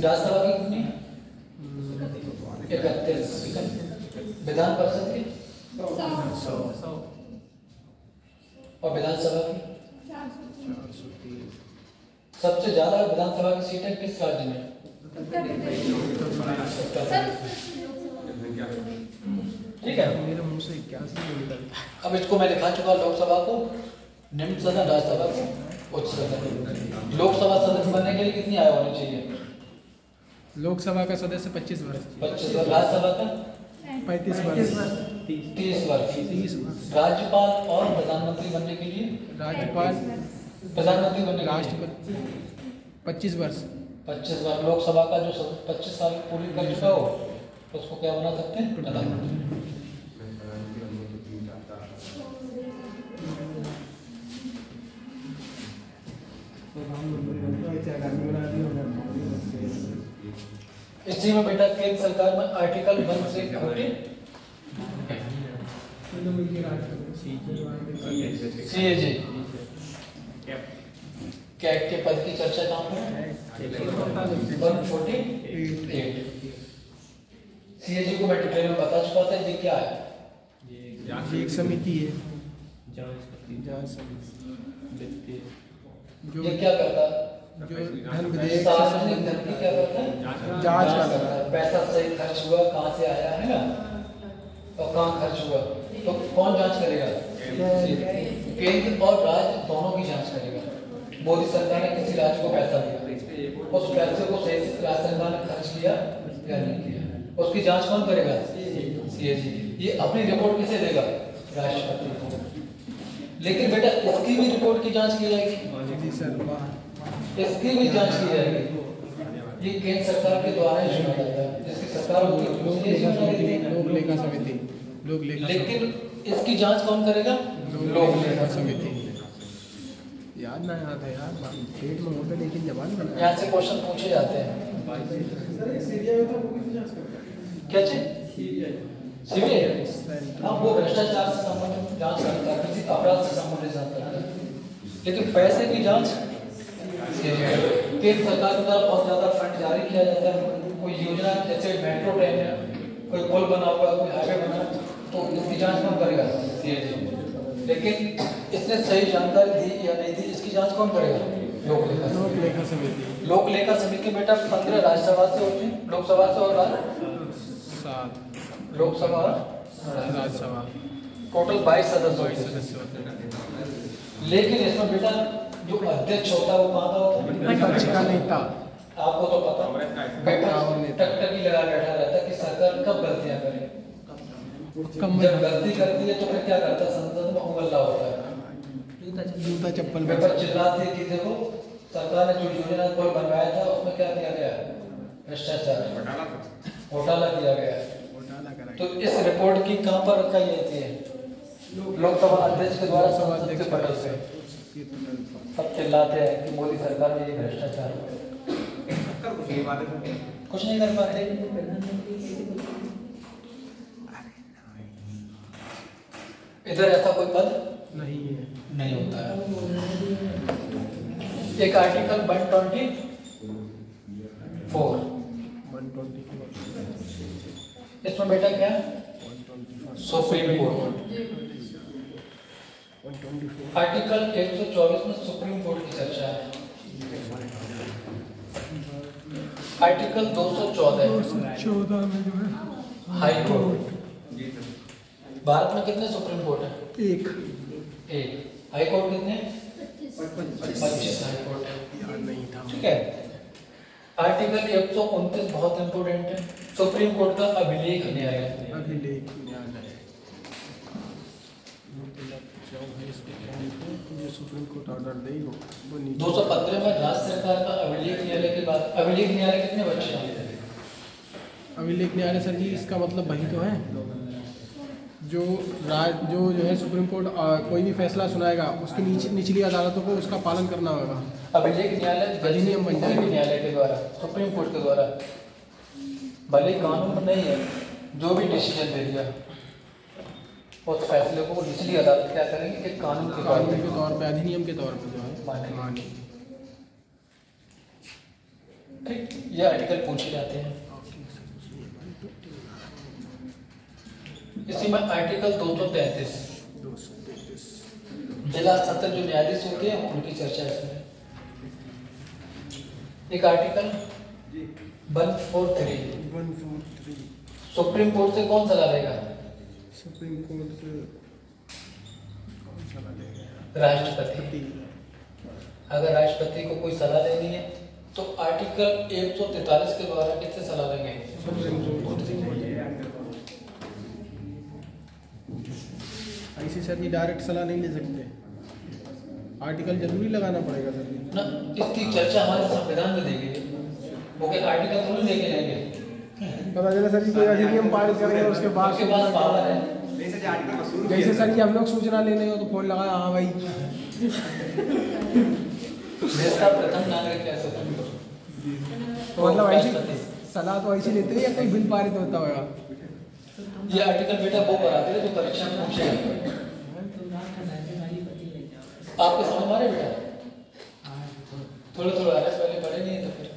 राज्यसभा की कितनी? 31। विधान परिषद की 100। और विधानसभा की
403।
सबसे ज्यादा विधानसभा की सीटें किस राज्य में? ठीक है,
मेरे मुंह से 81 निकलता।
अब इसको मैं लिखा चुका लोकसभा को निम्न सदन, राज्यसभा को उच्च सदन। लोकसभा सदस्य बनने के लिए कितनी आयु होनी चाहिए?
लोकसभा का सदस्य 25 वर्ष।
25 वर्ष। राज्यसभा का
35 वर्ष।
30 वर्ष।
30 वर्ष।
राज्यपाल और प्रधानमंत्री बनने के लिए,
राज्यपाल
प्रधानमंत्री बनने के लिए
राष्ट्रपति 25 वर्ष।
25 वर्ष। लोकसभा का जो 25 साल पूरी कर चुका हो उसको क्या बना सकते हैं? प्रधानमंत्री। इसी में बेटा केंद्र सरकार में आर्टिकल 1 से 40 सीएजी कैट के पद की चर्चा कहाँ पर? 148। सीएजी को मैं डिटेल में बता चुका था। ये क्या है?
ये एक समिति है, जांच समिति जो
ये क्या करता है?
जो धन विधेयक
सार्वजनिक धन की क्या करता है?
जांच
करता है। पैसा सही खर्च हुआ, कहाँ से आया है ना, और कहाँ खर्च हुआ, तो कौन जांच करेगा? केंद्र और राज्य दोनों की जांच करेगा। मोदी सरकार ने किसी राज्य को पैसा दिया, उस पैसे को सही से राज्य सरकार ने खर्च किया या नहीं किया, उसकी जांच कौन करेगा? सीएजी। ये अपनी रिपोर्ट किसे देगा? राष्ट्रपति को। लेकिन बेटा इसकी भी रिपोर्ट की जांच की जाएगी, इसकी भी जांच की जाएगी। ये केंद्र सरकार के द्वारा ही चुना जाता है, जिसकी सरकार होती है।
लोक लेखा समिति, लोक लेखा
लेकिन इसकी जांच कौन करेगा? लोक लेखा समिति।
याद ना याद है यार, पेट में होता लेकिन जवान बना।
यहाँ से क्वेश्चन पूछे जाते हैं। क्या चीज? सीबीआई। हाँ, वो भ्रष्टाचार से संबंधित जांच करता है, किसी अपराध से संबंधित जांच करता है। लेकिन पैसे की जांच केंद्र सरकार के द्वारा बहुत ज्यादा फंड जारी किया जाता है। कोई योजना जैसे मेट्रो ट्रेन है, कोई पुल बना हुआ, कोई हाईवे बना, तो इसकी जांच कौन करेगा? सीएजी। लेकिन इसने सही जानकारी दी या नहीं दी, इसकी जांच कौन करेगा? लोक लेखा समिति। लोक लेखा समिति बेटा 15 राज्यसभा से होती है, लोकसभा से और
7
लोकसभा और
राज्यसभा,
टोटल 22 सदस्य होते हैं। लेकिन इसमें बेटा जो अध्यक्ष होता है वो कहाँ का होता है?
विपक्ष का नेता।
आपको तो पता, टकटकी लगा बैठा रहता है कि सरकार कब गलतियां करे। जब गलती करती है तो फिर क्या करता है? संसद में उंगल्ला होता है,
जूता चप्पल
पेपर चिल्लाते हैं कि देखो सरकार ने जो योजना पुल बनवाया था उसमें क्या किया गया? भ्रष्टाचार, घोटाला किया गया। तो इस रिपोर्ट की कहाँ पर रखाई जाती है? लोकसभा अध्यक्ष के द्वारा संसद के पटल से सब चिल्लाते हैं कि मोदी सरकार में ये भ्रष्टाचार कुछ नहीं कर पाते। इधर ऐसा कोई पद
नहीं है,
नहीं होता है। एक आर्टिकल 124 इसमें बेटा क्या? Supreme court. आर्टिकल 124 में सुप्रीम कोर्ट की चर्चा है। आर्टिकल 214
में जो है
हाई कोर्ट। भारत में कितने सुप्रीम कोर्ट है?
एक
हाई कोर्ट कितने? 25 हाई कोर्ट है।
याद नहीं था।
ठीक है। आर्टिकल 129 बहुत इंपोर्टेंट है, सुप्रीम कोर्ट का अभिलेख न्यायालय।
अभिलेख न्यायालय सुप्रीम कोर्ट ऑर्डर देगा।
215 में राज्य सरकार का अभिलेख न्यायालय के बाद अभिलेख न्यायालय कितने बच्चे हैं?
अभिलेख न्यायालय सर जी इसका मतलब वही तो है जो है सुप्रीम कोर्ट कोई भी फैसला सुनाएगा उसकी निचली अदालतों को उसका पालन करना होगा।
अभिलेख न्यायालय
अधिनियम बन जाएगा
न्यायालय के द्वारा, सुप्रीम कोर्ट के द्वारा, भले कानून में नहीं है, जो भी डिसीजन दे दिया उस फैसले को निचली अदालत क्या करेंगे? एक कानून के तौर पे,
अधिनियम के तौर पे जो है
माने। ठीक, ये आर्टिकल पूछे जाते हैं। इसी में आर्टिकल 233 जिला सत्र जो न्यायाधीश होते हैं उनकी चर्चा इसमें। एक आर्टिकल 143 सुप्रीम कोर्ट से कौन सलाह लेगा?
सुप्रीम कोर्ट से कौन सलाह लेगा?
राष्ट्रपति। अगर राष्ट्रपति को कोई सलाह देनी है तो आर्टिकल 143 के द्वारा किससे सलाह लेंगे? सुप्रीम कोर्ट से।
ऐसे सर जी डायरेक्ट सलाह नहीं ले सकते, आर्टिकल जरूरी लगाना पड़ेगा सर जी
ना। इसकी चर्चा हमारे संविधान में दी गई है, वो क्या आर्टिकल थोड़ी लेके जाएंगे?
पता चला सर जी कोई अधिनियम पारित करेंगे उसके बाद
पावर है।
जैसे सर जी हम लोग सूचना लेने हो तो फोन लगाया, हाँ भाई
देश का प्रथम नागरिक है सुप्रीम कोर्ट।
तो मतलब ऐसी सलाह तो ऐसी लेते हैं या कोई बिल पारित होता होगा?
ये आर्टिकल बेटा वो कराते हैं जो परीक्षा में पूछे जाते। आपके समझ में आ रहा है बेटा? थोड़ा थोड़ा आ रहा है, पहले पढ़े नहीं तो फिर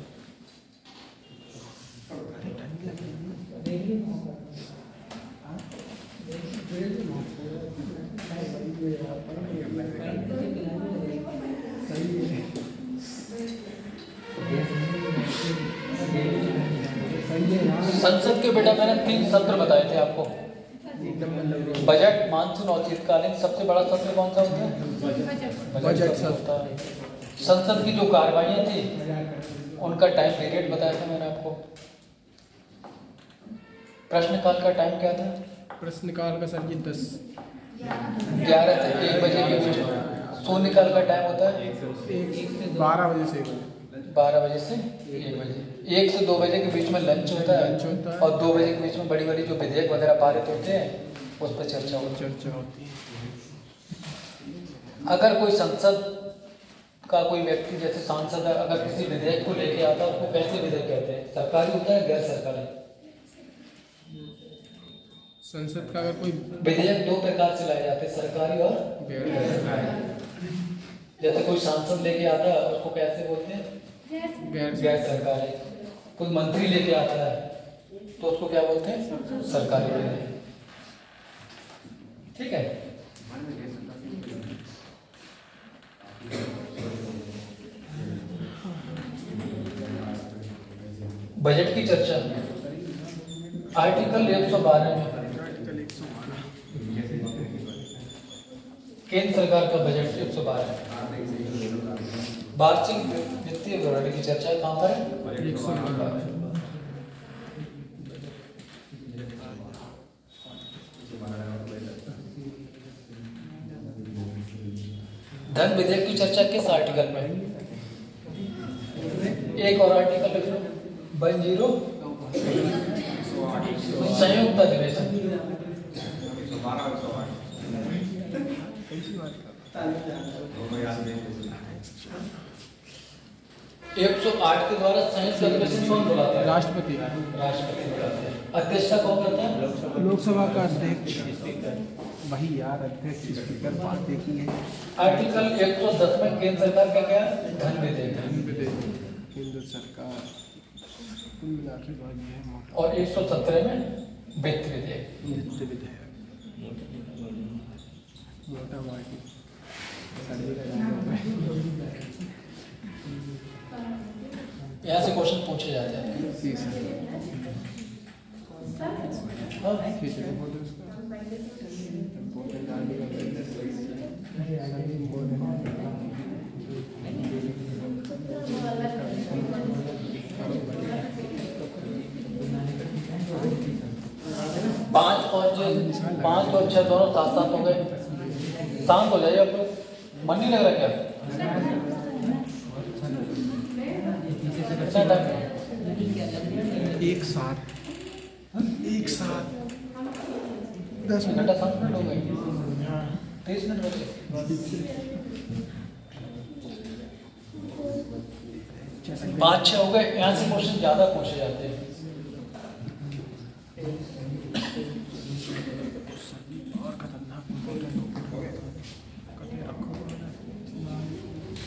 संसद के बेटा मैंने 3 सत्र बताए थे आपको। बजट, मानसून और शीतकालीन। सबसे बड़ा सत्र कौन सा होता है?
बजट
होता है। संसद की जो कार्रवाइयाँ थी उनका टाइम पीरियड बताया था मैंने आपको। प्रश्नकाल का टाइम क्या था?
प्रश्नकाल का सर जी
11 से 1 बजे के बीच में। शून्यकाल का टाइम होता है
12 बजे से
12 बजे से 1 बजे। 1 से 2 बजे के बीच में लंच होता है और 2 बजे के बीच में बड़ी बड़ी जो विधेयक वगैरह पारित होते हैं उस पर चर्चा होती
होती है।
अगर कोई संसद का कोई व्यक्ति जैसे सांसद अगर किसी विधेयक को लेके आता है उसको कैसे विधेयक कहते हैं? सरकारी होता है गैर सरकारी?
संसद का अगर कोई
विधेयक 2 प्रकार से लाए जाते हैं, सरकारी और
गैर
जैसे कोई सांसद लेके आता है उसको कैसे बोलते हैं? गैर सरकारी। कोई मंत्री लेके आता है तो उसको क्या बोलते हैं? सरकारी विधेयक। ठीक है। बजट की चर्चा आर्टिकल 112 में केंद्र सरकार का बजट 112 है। वार्षिक वित्तीय विवरण की चर्चा कहाँ पर है?
112।
धन विधेयक की चर्चा किस आर्टिकल में? एक और आर्टिकल लिख लो 10 संयुक्त अधिवेशन। 108 के द्वारा संयुक्त अधिवेशन कौन बुलाता है?
राष्ट्रपति
राष्ट्रपति बुलाते हैं। अध्यक्षता कौन करता है?
लोकसभा का अध्यक्ष। वही यार अध्यक्ष स्पीकर बात देखी है।
आर्टिकल 110 में केंद्र सरकार का क्या? धन विधेयक।
केंद्र सरकार कुल मिला के बात ये है
और 117 में वित्त विधेयक।
मोटा मार्केट
यहाँ से क्वेश्चन पूछे जाते हैं। हाँ। 5 और 6 दोनों साथ साथ हो गए। शांत हो जाइए आप लोग, मन नहीं लग रहा क्या?
एक साथ 10
मिनट 7 मिनट हो गए। 30 मिनट बचे। 5-6 हो गए। यहाँ से क्वेश्चन ज्यादा पूछे जाते हैं।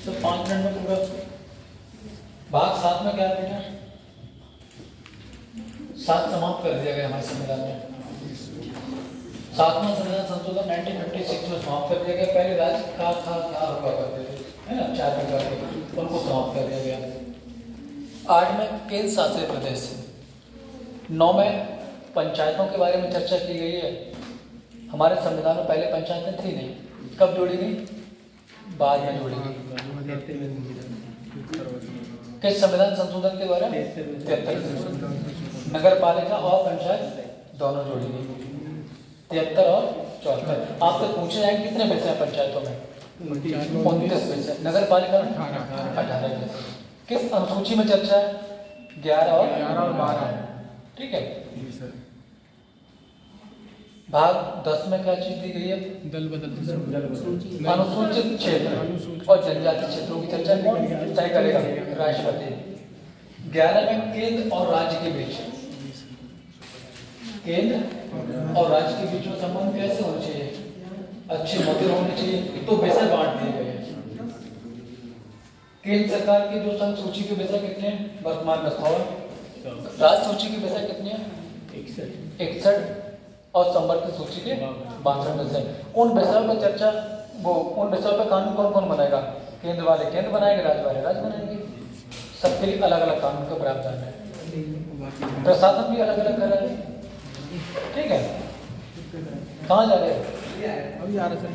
तो 5 मिनट में पूरा भाग 7 में क्या है बेटा? 7 समाप्त कर दिया गया हमारे संविधान में। 7वां संविधान संशोधन 1956 में समाप्त कर दिया गया। पहले राज्य क्या हुआ करते थे, है ना, 4 प्रकार के, उनको समाप्त कर दिया गया। 8 में केंद्र शासित प्रदेश, 9 में पंचायतों के बारे में चर्चा की गई है। हमारे संविधान में पहले पंचायतें थी नहीं, कब जोड़ी गई? बाद में जोड़ी गई। किस संविधान संशोधन के द्वारा? 73। नगर पालिका और पंचायत दोनों जोड़ी गई। 73 और 74। आपसे पूछे जाएंगे कितने पैसे हैं पंचायतों में? 29 पैसे। नगर पालिका में 18 पैसे। किस अनुसूची में चर्चा है? 11 और 12। ठीक है। भाग 10 में क्या चीज दी गई है?
दल बदल
अनुसूचित क्षेत्र और जनजाति क्षेत्रों की चर्चा कौन तय करेगा? राष्ट्रपति। 11 में केंद्र और राज्य के बीच, केंद्र और राज्य के बीच में संबंध कैसे होना चाहिए? अच्छे मधुर होने चाहिए। तो विषय बांट दिए गए हैं। केंद्र सरकार की जो संघ सूची के विषय कितने हैं? वर्तमान में 100। राज्य सूची के विषय कितने हैं? 61। और संवर्ग सूची के 62 विषय। उन विषयों पर चर्चा, उन विषयों पर कानून कौन कौन बनाएगा? केंद्र वाले केंद्र बनाएंगे, राज्य वाले राज्य बनाएंगे। सबके लिए अलग अलग कानून का प्रावधान है। प्रशासन भी अलग अलग कर रहा है। ठीक है। कहाँ जा रहे हैं?
अभी आ रहा सर।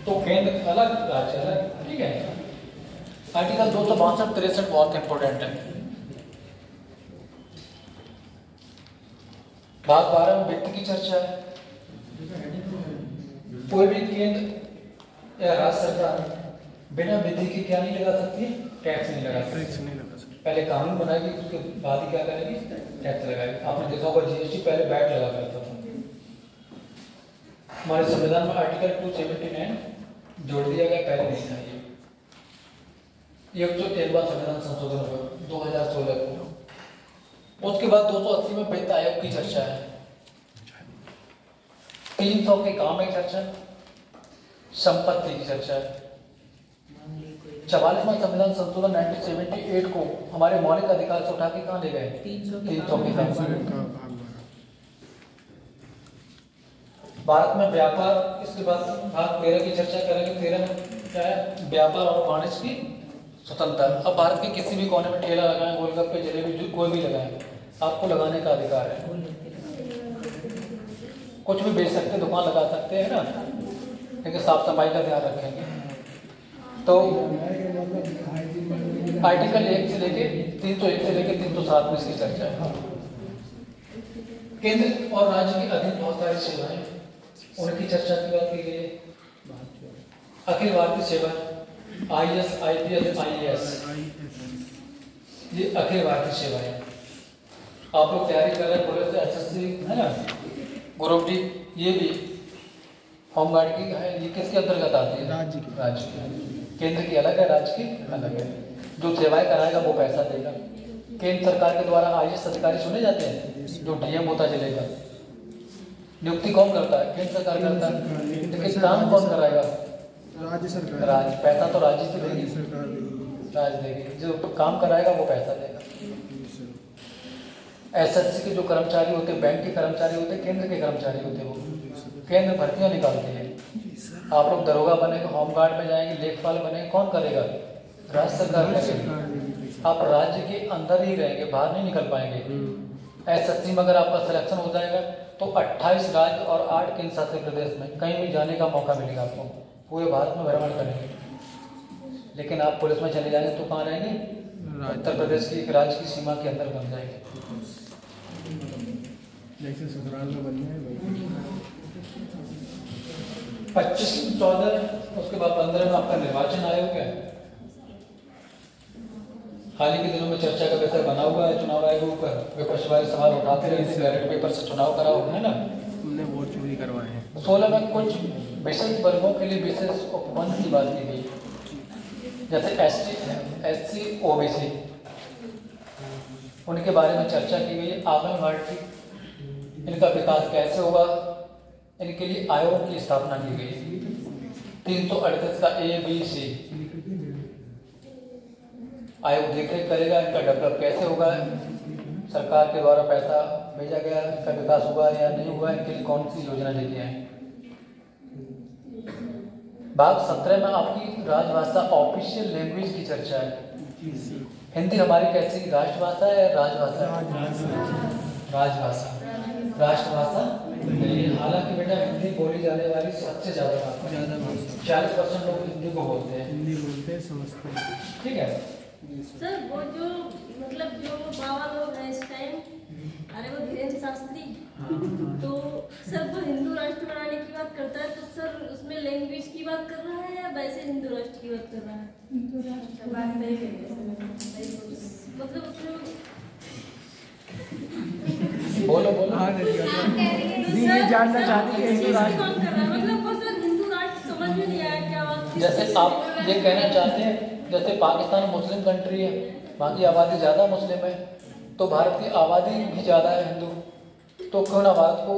तो केंद्र अलग, राज्य अलग, ठीक है। आर्टिकल 262-63 बहुत इंपॉर्टेंट है। भाग 12 में वित्त की चर्चा है। कोई भी केंद्र या राज्य सरकार बिना विधि के क्या नहीं लगा सकती, टैक्स नहीं लगा सकती। पहले कानून बनाएगी, उसके बाद ही क्या करेगी, टैक्स लगाएगी। आपने देखा होगा जीएसटी पहले वैट लगा करता था। हमारे संविधान में आर्टिकल 279 जोड़ दिया गया, पहले नहीं था ये 101वां संविधान संशोधन हुआ 2016 को। उसके बाद 280 में वित्त आयोग की चर्चा है। 300 के काम की चर्चा, संपत्ति की चर्चा है। 44वां संविधान संशोधन 1978 को हमारे मौलिक अधिकार से उठा के कहाँ ले गए, 300 के काम। भारत में व्यापार, इसके बाद भाग 13 की चर्चा करेंगे। 13 में क्या है, व्यापार और वाणिज्य की स्वतंत्रता। अब भारत के किसी भी कोने में ठेला लगाएं, गोलगप्पे, जलेबी, कोई भी लगाएं, आपको लगाने का अधिकार है। कुछ भी बेच सकते, दुकान लगा सकते हैं ना, लेकिन साफ सफाई का ध्यान रखेंगे। तो आर्टिकल 1 से लेके 301 से लेके 307 में इसकी चर्चा है। केंद्र और राज्य के अधीन बहुत सारी सेवाएं, उनकी चर्चा की बात की गई है। अखिल भारतीय सेवा, IAS, IPS, IAS, ये अखिल भारतीय सेवा है। आप लोग तैयारी कर रहे हैं पुलिस, SSC है ना, ग्रुप डी, ये भी होमगार्ड की है। ये किसके अंतर्गत आती है, राज्य की। केंद्र की अलग है, राज्य की अलग है। जो सेवाएं कराएगा वो पैसा देगा। केंद्र सरकार के द्वारा IAS अधिकारी चुने जाते हैं, जो DM होता चलेगा। नियुक्ति कौन करता है, केंद्र सरकार करता है, लेकिन काम कौन कराएगा,
राज्य सरकार।
राज्य। पैसा तो राज्य से देगी, राज्य देगी। जो काम कराएगा वो पैसा देगा। SSC के जो कर्मचारी होते हैं, बैंक के कर्मचारी होते हैं, केंद्र के कर्मचारी होते हैं। वो केंद्र भर्तियां निकालते हैं। आप लोग दरोगा बनेंगे, होमगार्ड में जाएंगे, लेखपाल बनेंगे, कौन करेगा, राज्य सरकार करेगी। आप राज्य के अंदर ही रहेंगे, बाहर नहीं निकल पाएंगे। SSC में अगर आपका सिलेक्शन हो जाएगा तो 28 राज्य और 8 केंद्र शासित प्रदेश में कहीं भी जाने का मौका मिलेगा आपको। पूरे भारत में भ्रमण करेंगे। लेकिन आप पुलिस में चले जाएंगे तो कहाँ रहेंगे, उत्तर प्रदेश की एक राज्य की सीमा के अंदर बन जाएंगे।
जैसे ससुराल में बन जाए।
25-14, उसके बाद 15 में आपका निर्वाचन आयोग है। हाल ही के दिनों में चर्चा का विषय बना हुआ है चुनाव आयोग के ऊपर। विपक्ष वाले सवाल उठाते रहे, बैलेट पेपर से चुनाव कराओ, है ना,
हमने वोट चोरी करवाए हैं।
16 में कुछ विशेष वर्गों के लिए विशेष उपबंध की बात की गई, जैसे SC, OBC, उनके बारे में चर्चा की गई। आंगनबाड़ी, इनका विकास कैसे होगा, इनके लिए आयोग की स्थापना की गई। 338 का ABC आयोग देखरेख करेगा, इनका डेवलप कैसे होगा, सरकार के द्वारा पैसा भेजा गया, इनका विकास हुआ या नहीं हुआ, इनके लिए कौन सी योजना लेके आए। भाग 17 में आपकी राजभाषा, ऑफिशियल लैंग्वेज की चर्चा है। हिंदी हमारी कैसी राष्ट्रभाषा है, राजभाषा, राजभाषा, राष्ट्रभाषा। हालांकि बेटा हिंदी बोली जाने वाली सबसे ज्यादा भाषा, 40% लोग हिंदी को बोलते हैं,
हिंदी बोलते हैं, समझते हैं।
ठीक है
सर। वो जो मतलब जो बाबा लोग हैं इस टाइम, अरे वो धीरेन्द्र शास्त्री, तो सर वो हिंदू राष्ट्र बनाने की बात करता है, तो सर उसमें लैंग्वेज की बात कर रहा है या वैसे हिंदू राष्ट्र की बात कर रहा है? हिंदू राष्ट्र बात नहीं कर रहा, मतलब उसमें
बोलो बोलो।
हाँ,
ये
जानना चाहती है हिंदू राष्ट्र
कौन कर रहा है, मतलब वो सर हिंदू राष्ट्र समझ में नहीं आया क्या बात।
जैसे आप ये कहना चाहते हैं, जैसे पाकिस्तान मुस्लिम कंट्री है, वहाँ की आबादी ज़्यादा मुस्लिम है, तो भारत की आबादी भी ज़्यादा है हिंदू, तो क्यों ना भारत को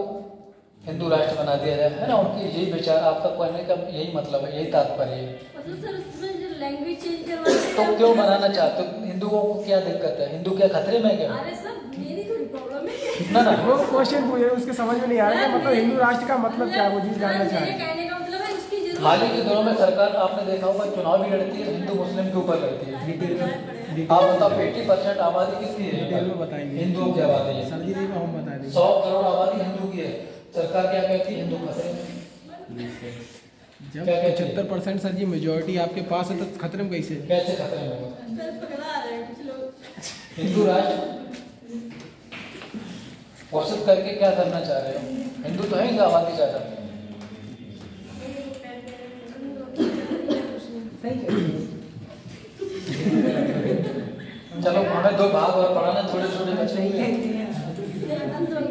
हिंदू राष्ट्र बना दिया जाए, है ना। उनकी यही विचार, आपका कहने का यही मतलब है, यही तात्पर्य है।
मतलब सर उसमें जो लैंग्वेज चेंज करवाते
तो क्यों बनाना चाहते हो, हिंदुओं को क्या दिक्कत है, हिंदू क्या खतरे में क्या?
अरे सर मेरी थोड़ी प्रॉब्लम है
ना ना,
वो क्वेश्चन पूछ रहे, उसके समझ में नहीं आ रहा है, मतलब हिंदू राष्ट्र का मतलब क्या, वो चीज जानना चाह रहे हैं।
कहने का मतलब है उसकी जरूरत
हाल ही के दिनों में सरकार, आपने देखा होगा, चुनाव भी लड़ती है, हिंदू मुस्लिम के ऊपर लड़ती है। आप बताओ 80% आबादी किसकी है,
डिटेल में बताएंगे,
हिंदुओं की आबादी है।
सर जी नहीं, हम बता देंगे।
100 करोड़ आबादी हिंदू की है, सरकार क्या कहती है, हिंदू खतरे में।
जब
क्या कहते हैं?
75% सर जी मेजोरिटी आपके पास है तो खतरे में कैसे?
कैसे खतरे में होगा?
सर पकड़ा रहे हैं कुछ लोग।
हिंदू राष्ट्र घोषित करके क्या करना चाह रहे हो? हिंदू तो है ही आबादी ज्यादा।
सही कह रहे हो।
चलो हमें 2 भाग और पढ़ाना, थोड़े छोटे बच्चे
सही
हुए।
कहते हैं। ये तो गाली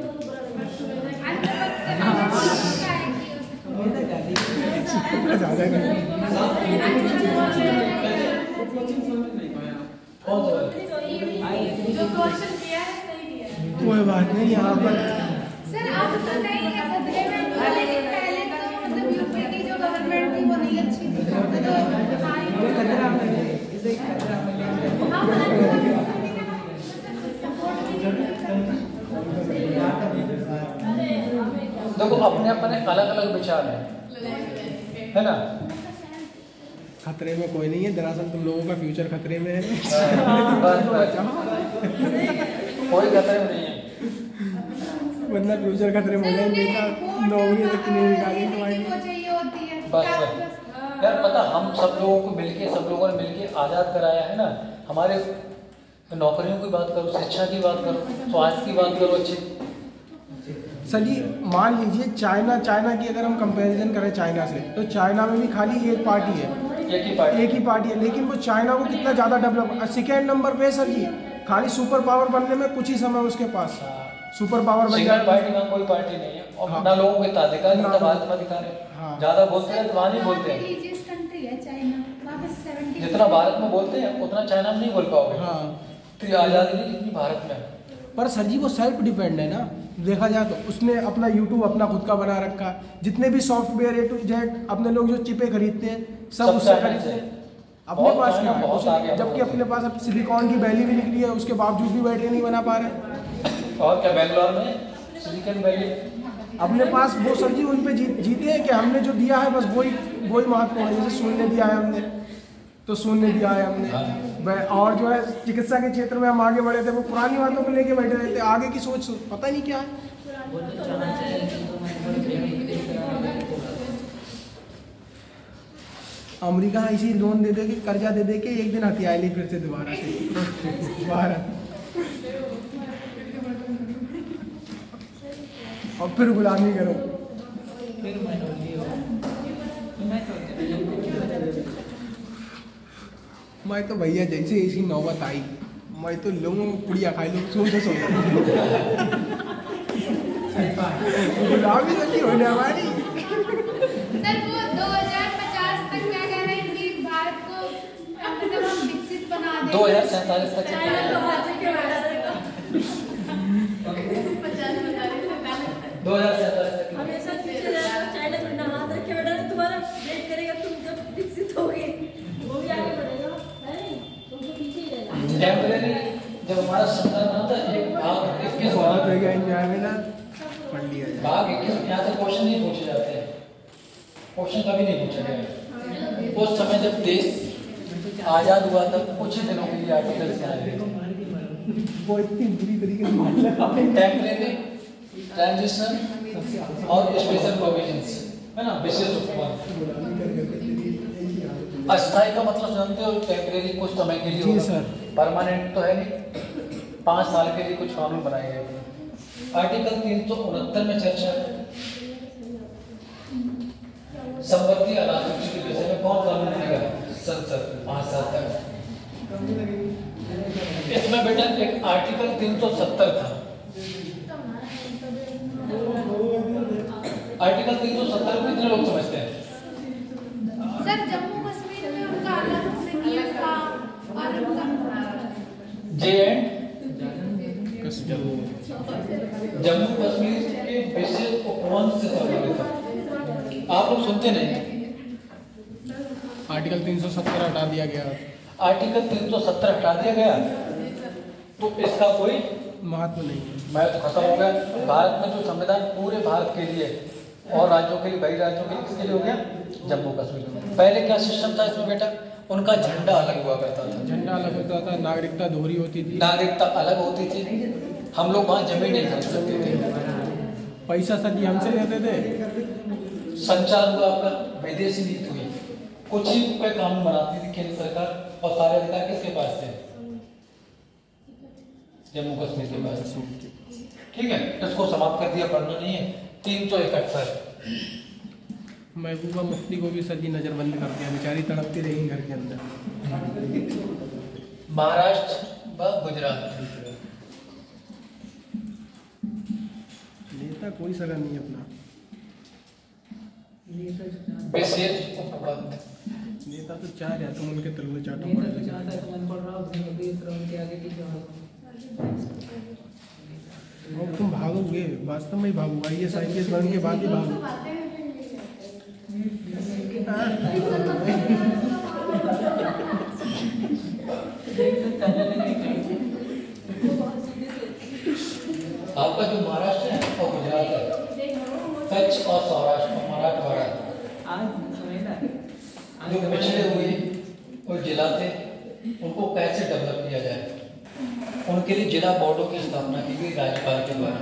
कौन सा?
जो क्वेश्चन दिया है सही दिया है।
कोई बात नहीं, यहाँ पर
सर अब तो नहीं है खतरे में तो, लेकिन पहले तो मतलब यूपी की जो गवर्नमेंट थी वो नहीं अच्छी थी, तो
ये खतरा में है, इसे खतरा में लेंगे।
देखो अपने अपने अलग अलग विचार है ना?
खतरे में कोई नहीं है, दरअसल तुम लोगों का फ्यूचर खतरे में है।
बस कोई खतरे में नहीं है।
वरना फ्यूचर खतरे में हो जाए, बेटा नौकरी तक नहीं निकाली तुम्हारी।
को चाहिए होती है
बस यार पता, हम सब लोगों को मिलके, सब लोगों ने मिलके आज़ाद कराया है ना। हमारे नौकरियों की बात करो, शिक्षा की बात करो, स्वास्थ्य की बात करो अच्छी।
सर जी मान लीजिए चाइना की अगर हम कंपैरिजन करें चाइना से, तो चाइना में भी खाली एक पार्टी है, एक ही पार्टी है, लेकिन वो चाइना को कितना ज़्यादा डेवलप, सेकेंड नंबर पे सर जी, खाली सुपर पावर बनने में कुछ ही समय उसके पास सुपर पावर बन
सिंगल
जाए।
पार्टी का कोई पार्टी नहीं है और ना लोगों के हिताधिकार ना भारत में अधिकार है।
हाँ।
ज्यादा बोलते हैं तो वहाँ नहीं बोलते हैं।
रिलीजियस कंट्री है चाइना, वहाँ पे 70
जितना भारत में बोलते हैं उतना चाइना में नहीं बोल पाओगे।
हाँ,
तो आज़ादी नहीं जितनी भारत में है।
पर सर जी वो सेल्फ डिपेंड है ना, देखा जाए तो उसने अपना यूट्यूब अपना खुद का बना रखा है, जितने भी सॉफ्टवेयर A to Z अपने लोग जो चिपें खरीदते हैं सब
सब
उससे
चाइना
खरीदते
से।
हैं। अपने
बहुत
पास
चाइना
क्या है?
बहुत आगे है।
जबकि अपने पास अब सिलिकॉन की वैली भी निकली है, उसके बावजूद भी बैटरी नहीं बना पा रहे।
और क्या बेंगलोर में सिलिकॉन वैली
अपने पास वो सर जी उन पे जीते हैं कि हमने जो दिया है बस वही महत्वपूर्ण है। जैसे शून्य दिया है हमने, तो शून्य दिया है हमने। और जो है चिकित्सा के क्षेत्र में हम आगे बढ़े थे, वो पुरानी बातों को लेके बैठे रहते, आगे की सोच पता नहीं क्या है। अमेरिका इसी लोन दे दे के, कर्जा दे दे के एक दिन हथियार ली फिर से दोबारा से भारत, और फिर गुलामी करो।
फिर minority हो। मैं तो
मैं तो भैया जैसे ऐसी नौबत आई, मैं तो लोगों को पुड़िया खाई लो, सोच गुलामी तो नहीं होने हमारी।
सर वो 2050 तक क्या कह रहे हैं कि भारत को मतलब हम विकसित बना दें।
2047 तक
चाइना तो हाथ के बैठा रहेगा।
2047 तक
हमेशा पीछे रहेगा, चाइना थोड़ी ना हाथ रख के बैठा है, तुम्हारा वेट करेगा तुम जब विकसित होगे, वो भी आगे बढ़ेगा, है नहीं? तुम तो पीछे ही रहेगा।
टेम्परेरी जब हमारा संविधान बना था, एक भाग 21
बहुत हो गया इंजॉय में ना, पढ़ लिया जाए।
भाग 21 यहाँ से क्वेश्चन नहीं पूछे जाते हैं, क्वेश्चन कभी नहीं पूछे गए। उस समय जब देश आज़ाद हुआ था, कुछ ही दिनों के लिए आर्टिकल्स आए थे।
वो इतनी बुरी तरीके से मार लगा।
टेम्परेरी, ट्रांजिशन और स्पेशल प्रोविजंस, है ना, विशेष उपमान। अस्थायी का मतलब जानते हो, टेम्परेरी कुछ समय के लिए
जी
होगा।
सर।
परमानेंट तो है नहीं, 5 साल के लिए कुछ कानून बनाए गए थे। आर्टिकल 369 में चर्चा है संपत्ति अनाधिकृत के विषय में कौन कानून बनेगा? संसद 5 साल तक। इसमें बेटा एक आर्टिकल 370 था। आर्टिकल 370 को कितने लोग समझते हैं?
सर जम्मू कश्मीर में उनका अलग से नियम था और उनका
जे एंड जम्मू कश्मीर के विशेष उपवन से संबंधित था। आप लोग सुनते नहीं।
आर्टिकल 370 हटा दिया गया,
आर्टिकल 370 हटा दिया गया, तो इसका कोई
महत्व नहीं है।
मैं तो खत्म हो गया। भारत में जो संविधान पूरे भारत के लिए और राज्यों के लिए, कई राज्यों के लिए, किसके लिए हो गया? जम्मू कश्मीर। पहले क्या सिस्टम था इसमें बेटा? उनका झंडा अलग हुआ करता था,
झंडा अलग होता था, नागरिकता दोहरी होती थी,
नागरिकता अलग होती थी, हम लोग वहाँ जमीन नहीं खरीद सकते थे।
पैसा सर जी हमसे लेते थे,
संचार हुआ आपका, विदेशी नीति हुई, कुछ ही पे कानून बनाती थी केंद्र सरकार और सारे अधिकार किसके पास थे? जम्मू कश्मीर के पास। ठीक है, इसको समाप्त कर दिया, पढ़ना नहीं है। 371
महबूबा मुफ्ती को भी सर जी नजरबंद कर दिया, बेचारी तड़पती रही घर के अंदर।
महाराष्ट्र व गुजरात,
नेता कोई सगा नहीं अपना,
विशेष उपबंध,
नेता तो चाह रहा तुम उनके तलवे चाटो
नेता तो चाहता है तो मन पड़ रहा हो उनके आगे पीछे हो।
और तुम भागोगे, वास्तव में ही भागोगे, IAS IPS बनने के बाद ही भागोगे।
आपका जो महाराष्ट्र है और गुजरात है, कच्छ और सौराष्ट्र और मराठवाड़ा, जो पिछड़े हुए और जिला थे उनको कैसे डेवलप किया जाए, उनके लिए जिला बोर्डों की स्थापना की गई राज्यपाल के द्वारा।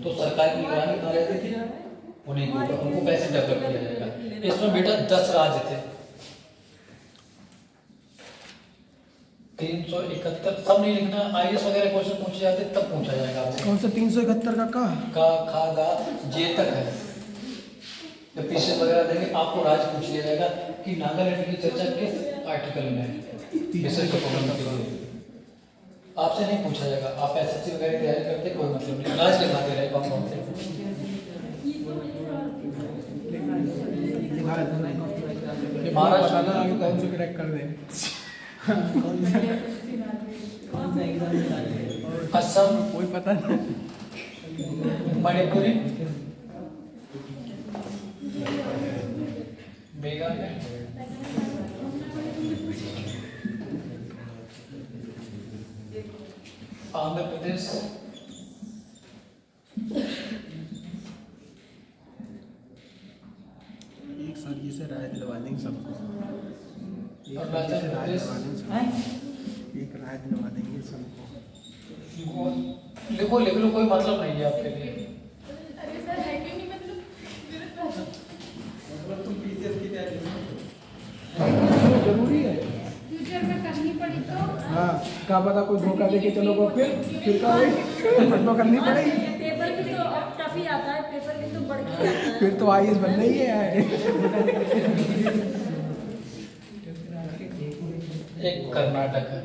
तो सरकार की निगरानी कहाँ रहती थी? उन्हीं के ऊपर, उनको कैसे डेवलप किया जाएगा। इसमें बेटा 10 राज्य थे, 371 सब नहीं लिखना, IAS वगैरह क्वेश्चन पूछे जाते तब पूछा जाएगा आपसे।
कौन सा 371 का
खा गा जे तक है। जब पीछे वगैरह देंगे आपको राज्य पूछ लिया जाएगा कि नागालैंड की चर्चा किस आर्टिकल में है, विषय को पकड़ने के लिए आपसे नहीं पूछा जाएगा। आप SSC वगैरह तैयारी करते कोई मतलब नहीं, राज्य लिखा दे रहे कौन कौन से।
महाराष्ट्र आगे कौन से क्रैक कर दें।
असम,
कोई पता नहीं।
मणिपुरी, मेघालय, आंध्र प्रदेश,
एक सर जी से राय दिलवा देंगे सबको,
अरुणाचल प्रदेश,
एक राय दिलवा देंगे सबको।
लिखो लिख लो, कोई मतलब नहीं है आपके लिए।
अरे सर है क्यों नहीं, मतलब
तुम PCS की तैयारी
जरूरी है,
फ्यूचर में करनी पड़ी तो।
हाँ क्या पता कोई धोखा देके चलोगे, फिर क्या करनी पड़ेगी।
पेपर भी तो टफ ही आता है, पेपर भी तो बढ़ के आता है।
फिर तो IAS बनना ही है।
एक कर्नाटक है,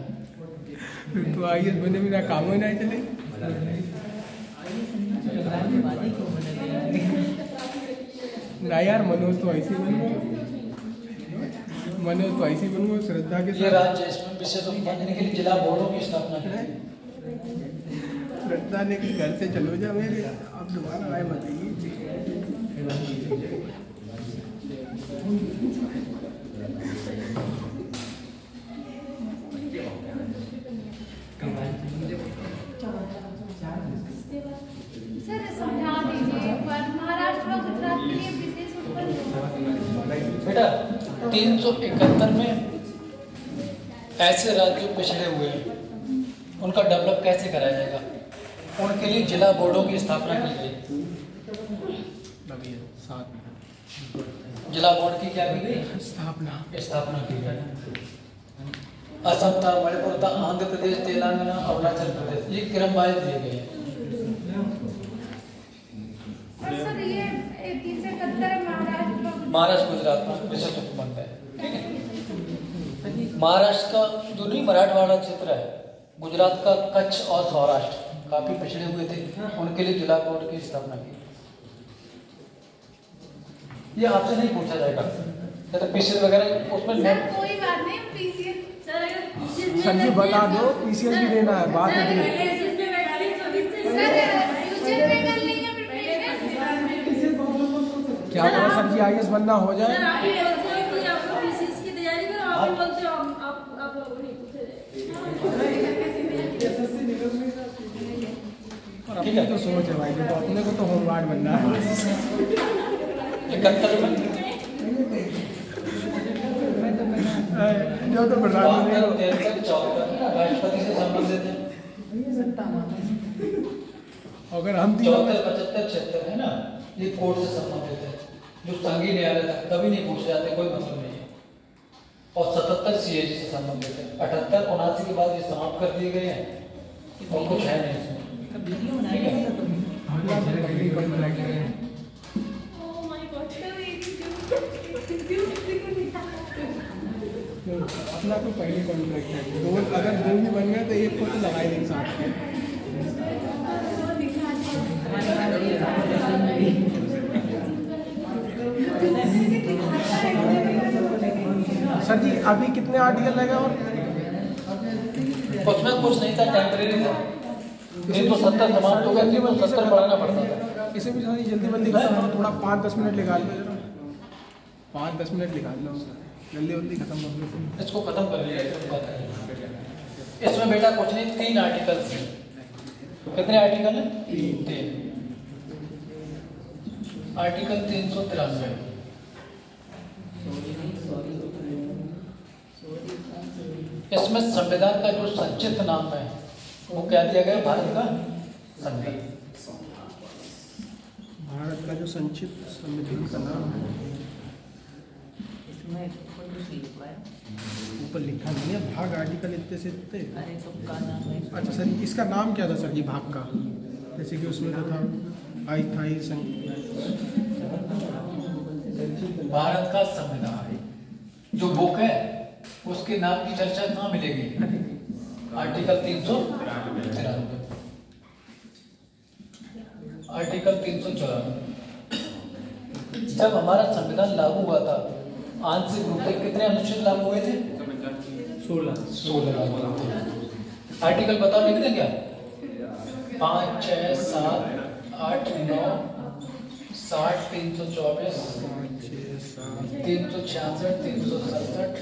फिर तो IAS बने बिना काम ही नहीं चले। ना यार, मनोज तो ऐसे बनो, मनोज तो ऐसे बनो श्रद्धा के
ये
साथ।
राज्य इसमें विशेष उपबंधन के लिए जिला बोर्डों की स्थापना की।
श्रद्धा ने कि घर से चलो जा मेरे, अब दोबारा राय बताइए।
सर समझा दीजिए पर महाराष्ट्र व गुजरात के लिए विशेष उपबंध।
बेटा 371 में ऐसे राज्य पिछड़े हुए हैं, उनका डेवलप कैसे कराया जाएगा, उनके लिए जिला बोर्डों की स्थापना की गई। जिला बोर्ड की क्या की गई? स्थापना की गई। असम था, मणिपुर था, आंध्र प्रदेश, तेलंगाना, अरुणाचल प्रदेश, ये क्रम वाइज दिए गए हैं।
और सर ये 371
महाराष्ट्र गुजरात में विशेष उपबंध है। ठीक है, महाराष्ट्र का जो नहीं मराठवाड़ा क्षेत्र है, गुजरात का कच्छ और सौराष्ट्र काफी पिछड़े हुए थे, उनके लिए जिला बोर्ड की स्थापना की। ये आपसे नहीं पूछा जाएगा, तो PCS वगैरह उसमें
सर कोई बात नहीं, PCS
सर जी बता दो, PCS भी देना है, बात है।
सर फ्यूचर में कर लेंगे प्रिपरेशन।
क्या पता सर जी IAS बनना हो जाए। और अपनी तो सोच है भाई, तो अपने को तो होमगार्ड बनना है।
71 में
जो तो प्रधानमंत्री
राष्ट्रपति से संबंधित है।
अगर हम
74, 75, 76 है ना, ये कोर्ट से संबंधित है। जो संघीय न्यायालय तक कभी नहीं पूछे जाते, कोई मतलब नहीं है। और 77 CAG से संबंधित है, 78 79 के बाद ये समाप्त कर दिए गए हैं और कुछ है नहीं इसमें।
वीडियो बना के नहीं तो
Oh my God!
अपना तो पहले कॉन्ट्रैक्ट है, दो अगर दो भी बन गए तो एक को तो लगाए देंगे साथ में। सर जी अभी कितने आर्टिकल लगे और
कुछ में कुछ नहीं था, टेम्परेरी था। ये तो 70 समाप्त हो गए थे, वो 70 पढ़ाना पड़ता था।
इसे भी सारी जल्दी बल्दी खत्म करो, थोड़ा 5-10 मिनट निकाल लो जरा, 5-10 मिनट निकाल लो, जल्दी जल्दी खत्म कर लो।
इसको खत्म कर लिया, इसमें बात है। इसमें बेटा कुछ नहीं, 3 आर्टिकल हैं। कितने आर्टिकल हैं? 3। आर्टिकल 393। इसमें संविधान का जो संक्षिप्त नाम है वो क्या दिया गया? भारत का संविधान।
भारत का जो संक्षिप्त संविधान का नाम है,
इसमें ऊपर कुछ लिखा है,
ऊपर लिखा नहीं है, भाग आर्टिकल इतने से इतने।
अरे तो का नाम है।
अच्छा सर, इसका नाम क्या था सर जी भाग का? जैसे कि उसमें तो था अस्थायी
भारत का संविधान जो बुक है उसके नाम की चर्चा कहाँ मिलेगी? आर्टिकल 393। आर्टिकल 394। जब हमारा संविधान लागू हुआ था, आंशिक रूप से कितने अनुच्छेद लागू हुए थे? 16 लागू हुए थे। आर्टिकल बताओ, लिख दें क्या? 5, 6, 7, 8, 9, 60, 324, 366, 367,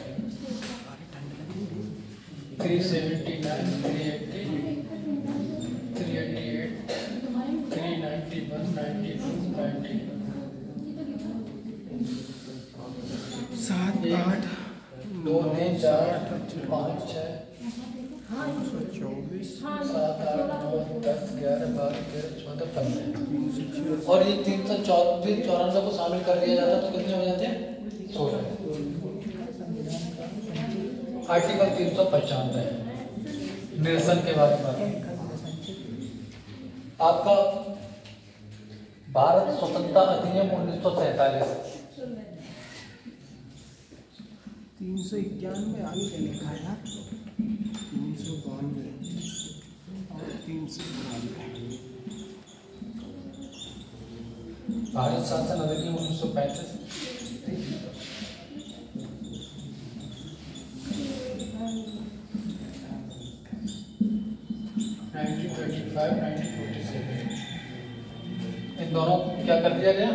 379, 380, 388, 391, 92, 90,
7, 8,
2, 3, 4, 5, 6,
24,
7, 8, 9, 10, 11, 12, 13, 14, 15 और ये 394 को शामिल कर दिया जाता तो कितने हो जाते हैं? 16। आर्टिकल 395 निरसन के बारे में आपका भारत स्वतंत्रता अधिनियम 1947।
391 आगे क्या लिखा है यार? 392, 392।
भारत शासन अधिनियम 1935। इन दोनों क्या कर दिया गया?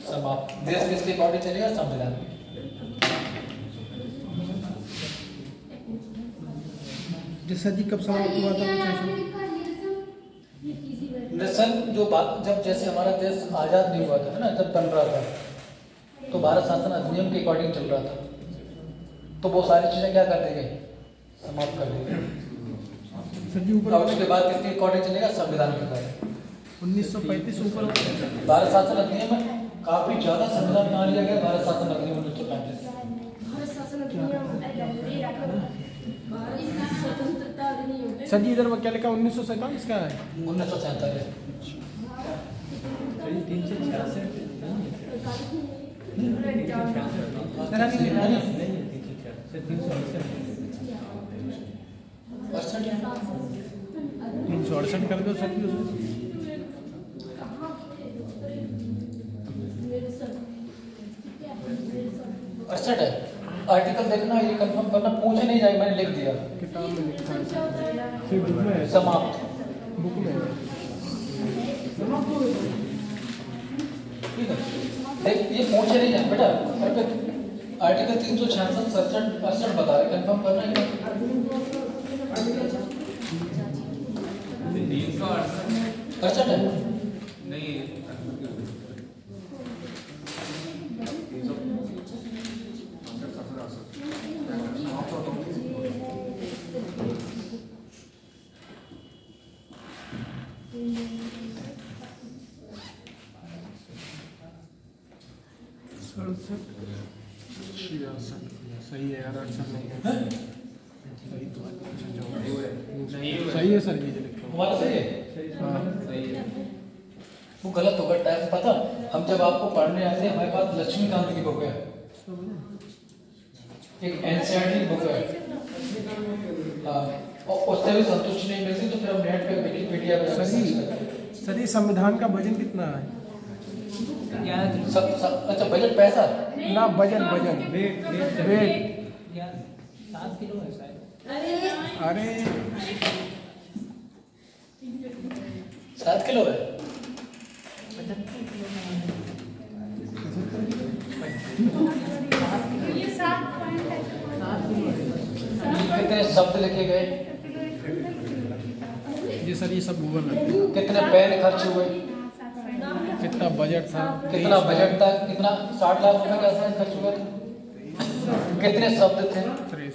समाप्त। देश किसके अकॉर्डिंग चलेगा? संविधान।
जैसा जी कब समाप्त हुआ था?
निरसन जो बात, जब जैसे हमारा देश आज़ाद नहीं हुआ था ना, जब बन रहा था तो भारत शासन अधिनियम के अकॉर्डिंग चल रहा था, तो वो सारी चीज़ें क्या कर दी गई? समाप्त कर दी गई।
सर जी ऊपर
और उसके बाद किसके अकॉर्डिंग चलेगा? संविधान के अकॉर्डिंग।
1935 ऊपर
भारत शासन अधिनियम में काफी ज्यादा संविधान बना लिया गया। भारत शासन अधिनियम 1935।
भारत शासन अधिनियम, स्वतंत्रता अधिनियम।
सर जी इधर क्या लिखा? 1947 का है।
1947।
तीन सौ 368 कर दो सर जी उसमें।
अड़सठ है आर्टिकल। देखना, ये कंफर्म करना, पूछे नहीं जाएगा, मैंने लिख दिया।
किताब में लिखा है, फिर बुक में है।
समाप्त।
बुक में है।
ठीक है, देख ये पूछे नहीं जाए बेटा। आर्टिकल 366, 67, 68 बता रहे, कंफर्म करना है। 68 है
नहीं।
सही है यार, 68 नहीं है। सही तो है।
सही है
सही है सर जी, जो लिखा हुआ।
हमारा सही है।
हाँ
सही है।
वो गलत होगा टाइम, पता हम जब आपको पढ़ने आए थे हमारे पास लक्ष्मीकांत की बुक है, एक एनसीईआरटी बुक है, हाँ, और उससे भी संतुष्टि नहीं मिलती तो फिर हम नेट पे विकिपीडिया पे
सर जी, सर ये संविधान का वजन कितना है?
11
अच्छा बजट पैसा
ना, वजन वेट
7 किलो है शायद।
अरे
7 किलो है।
ये 7 पॉइंट है।
कितने शब्द लिखे गए,
जी सर ये सब गूगल है।
कितने पेन खर्च हुए,
कितना बजट था,
कितना बजट था, कितना 60 लाख रुपए का आसपास खर्च हुआ था, कितने शब्द थे,
63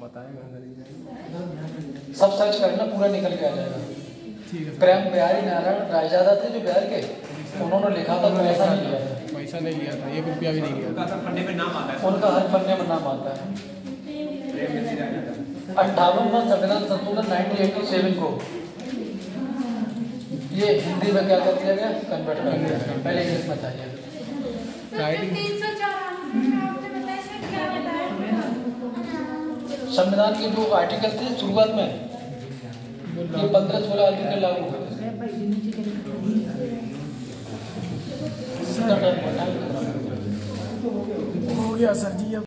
बताएगा
सब सर्च करना पूरा निकल के आ जाएगा।
ठीक है।
प्रेम बिहारी नारायण रायजादा थे जो बिहार के, उन्होंने लिखा था पैसा नहीं लिया था,
पैसा नहीं लिया था, 1 रुपया भी नहीं लिया था।
पढ़ने में नाम आता है।
उनका हर पन्ने में नाम आता है। 58वां संविधान संशोधन 1987 को ये हिंदी में क्या कर दिया गया, कन्वर्ट कर दिया गया, पहले इंग्लिश में था ये।
राइटिंग
394 आपने बताया सर, क्या बताया?
संविधान के जो आर्टिकल थे शुरुआत में ये 15-16 आर्टिकल लागू हुए थे।
हो गया सर जी अब।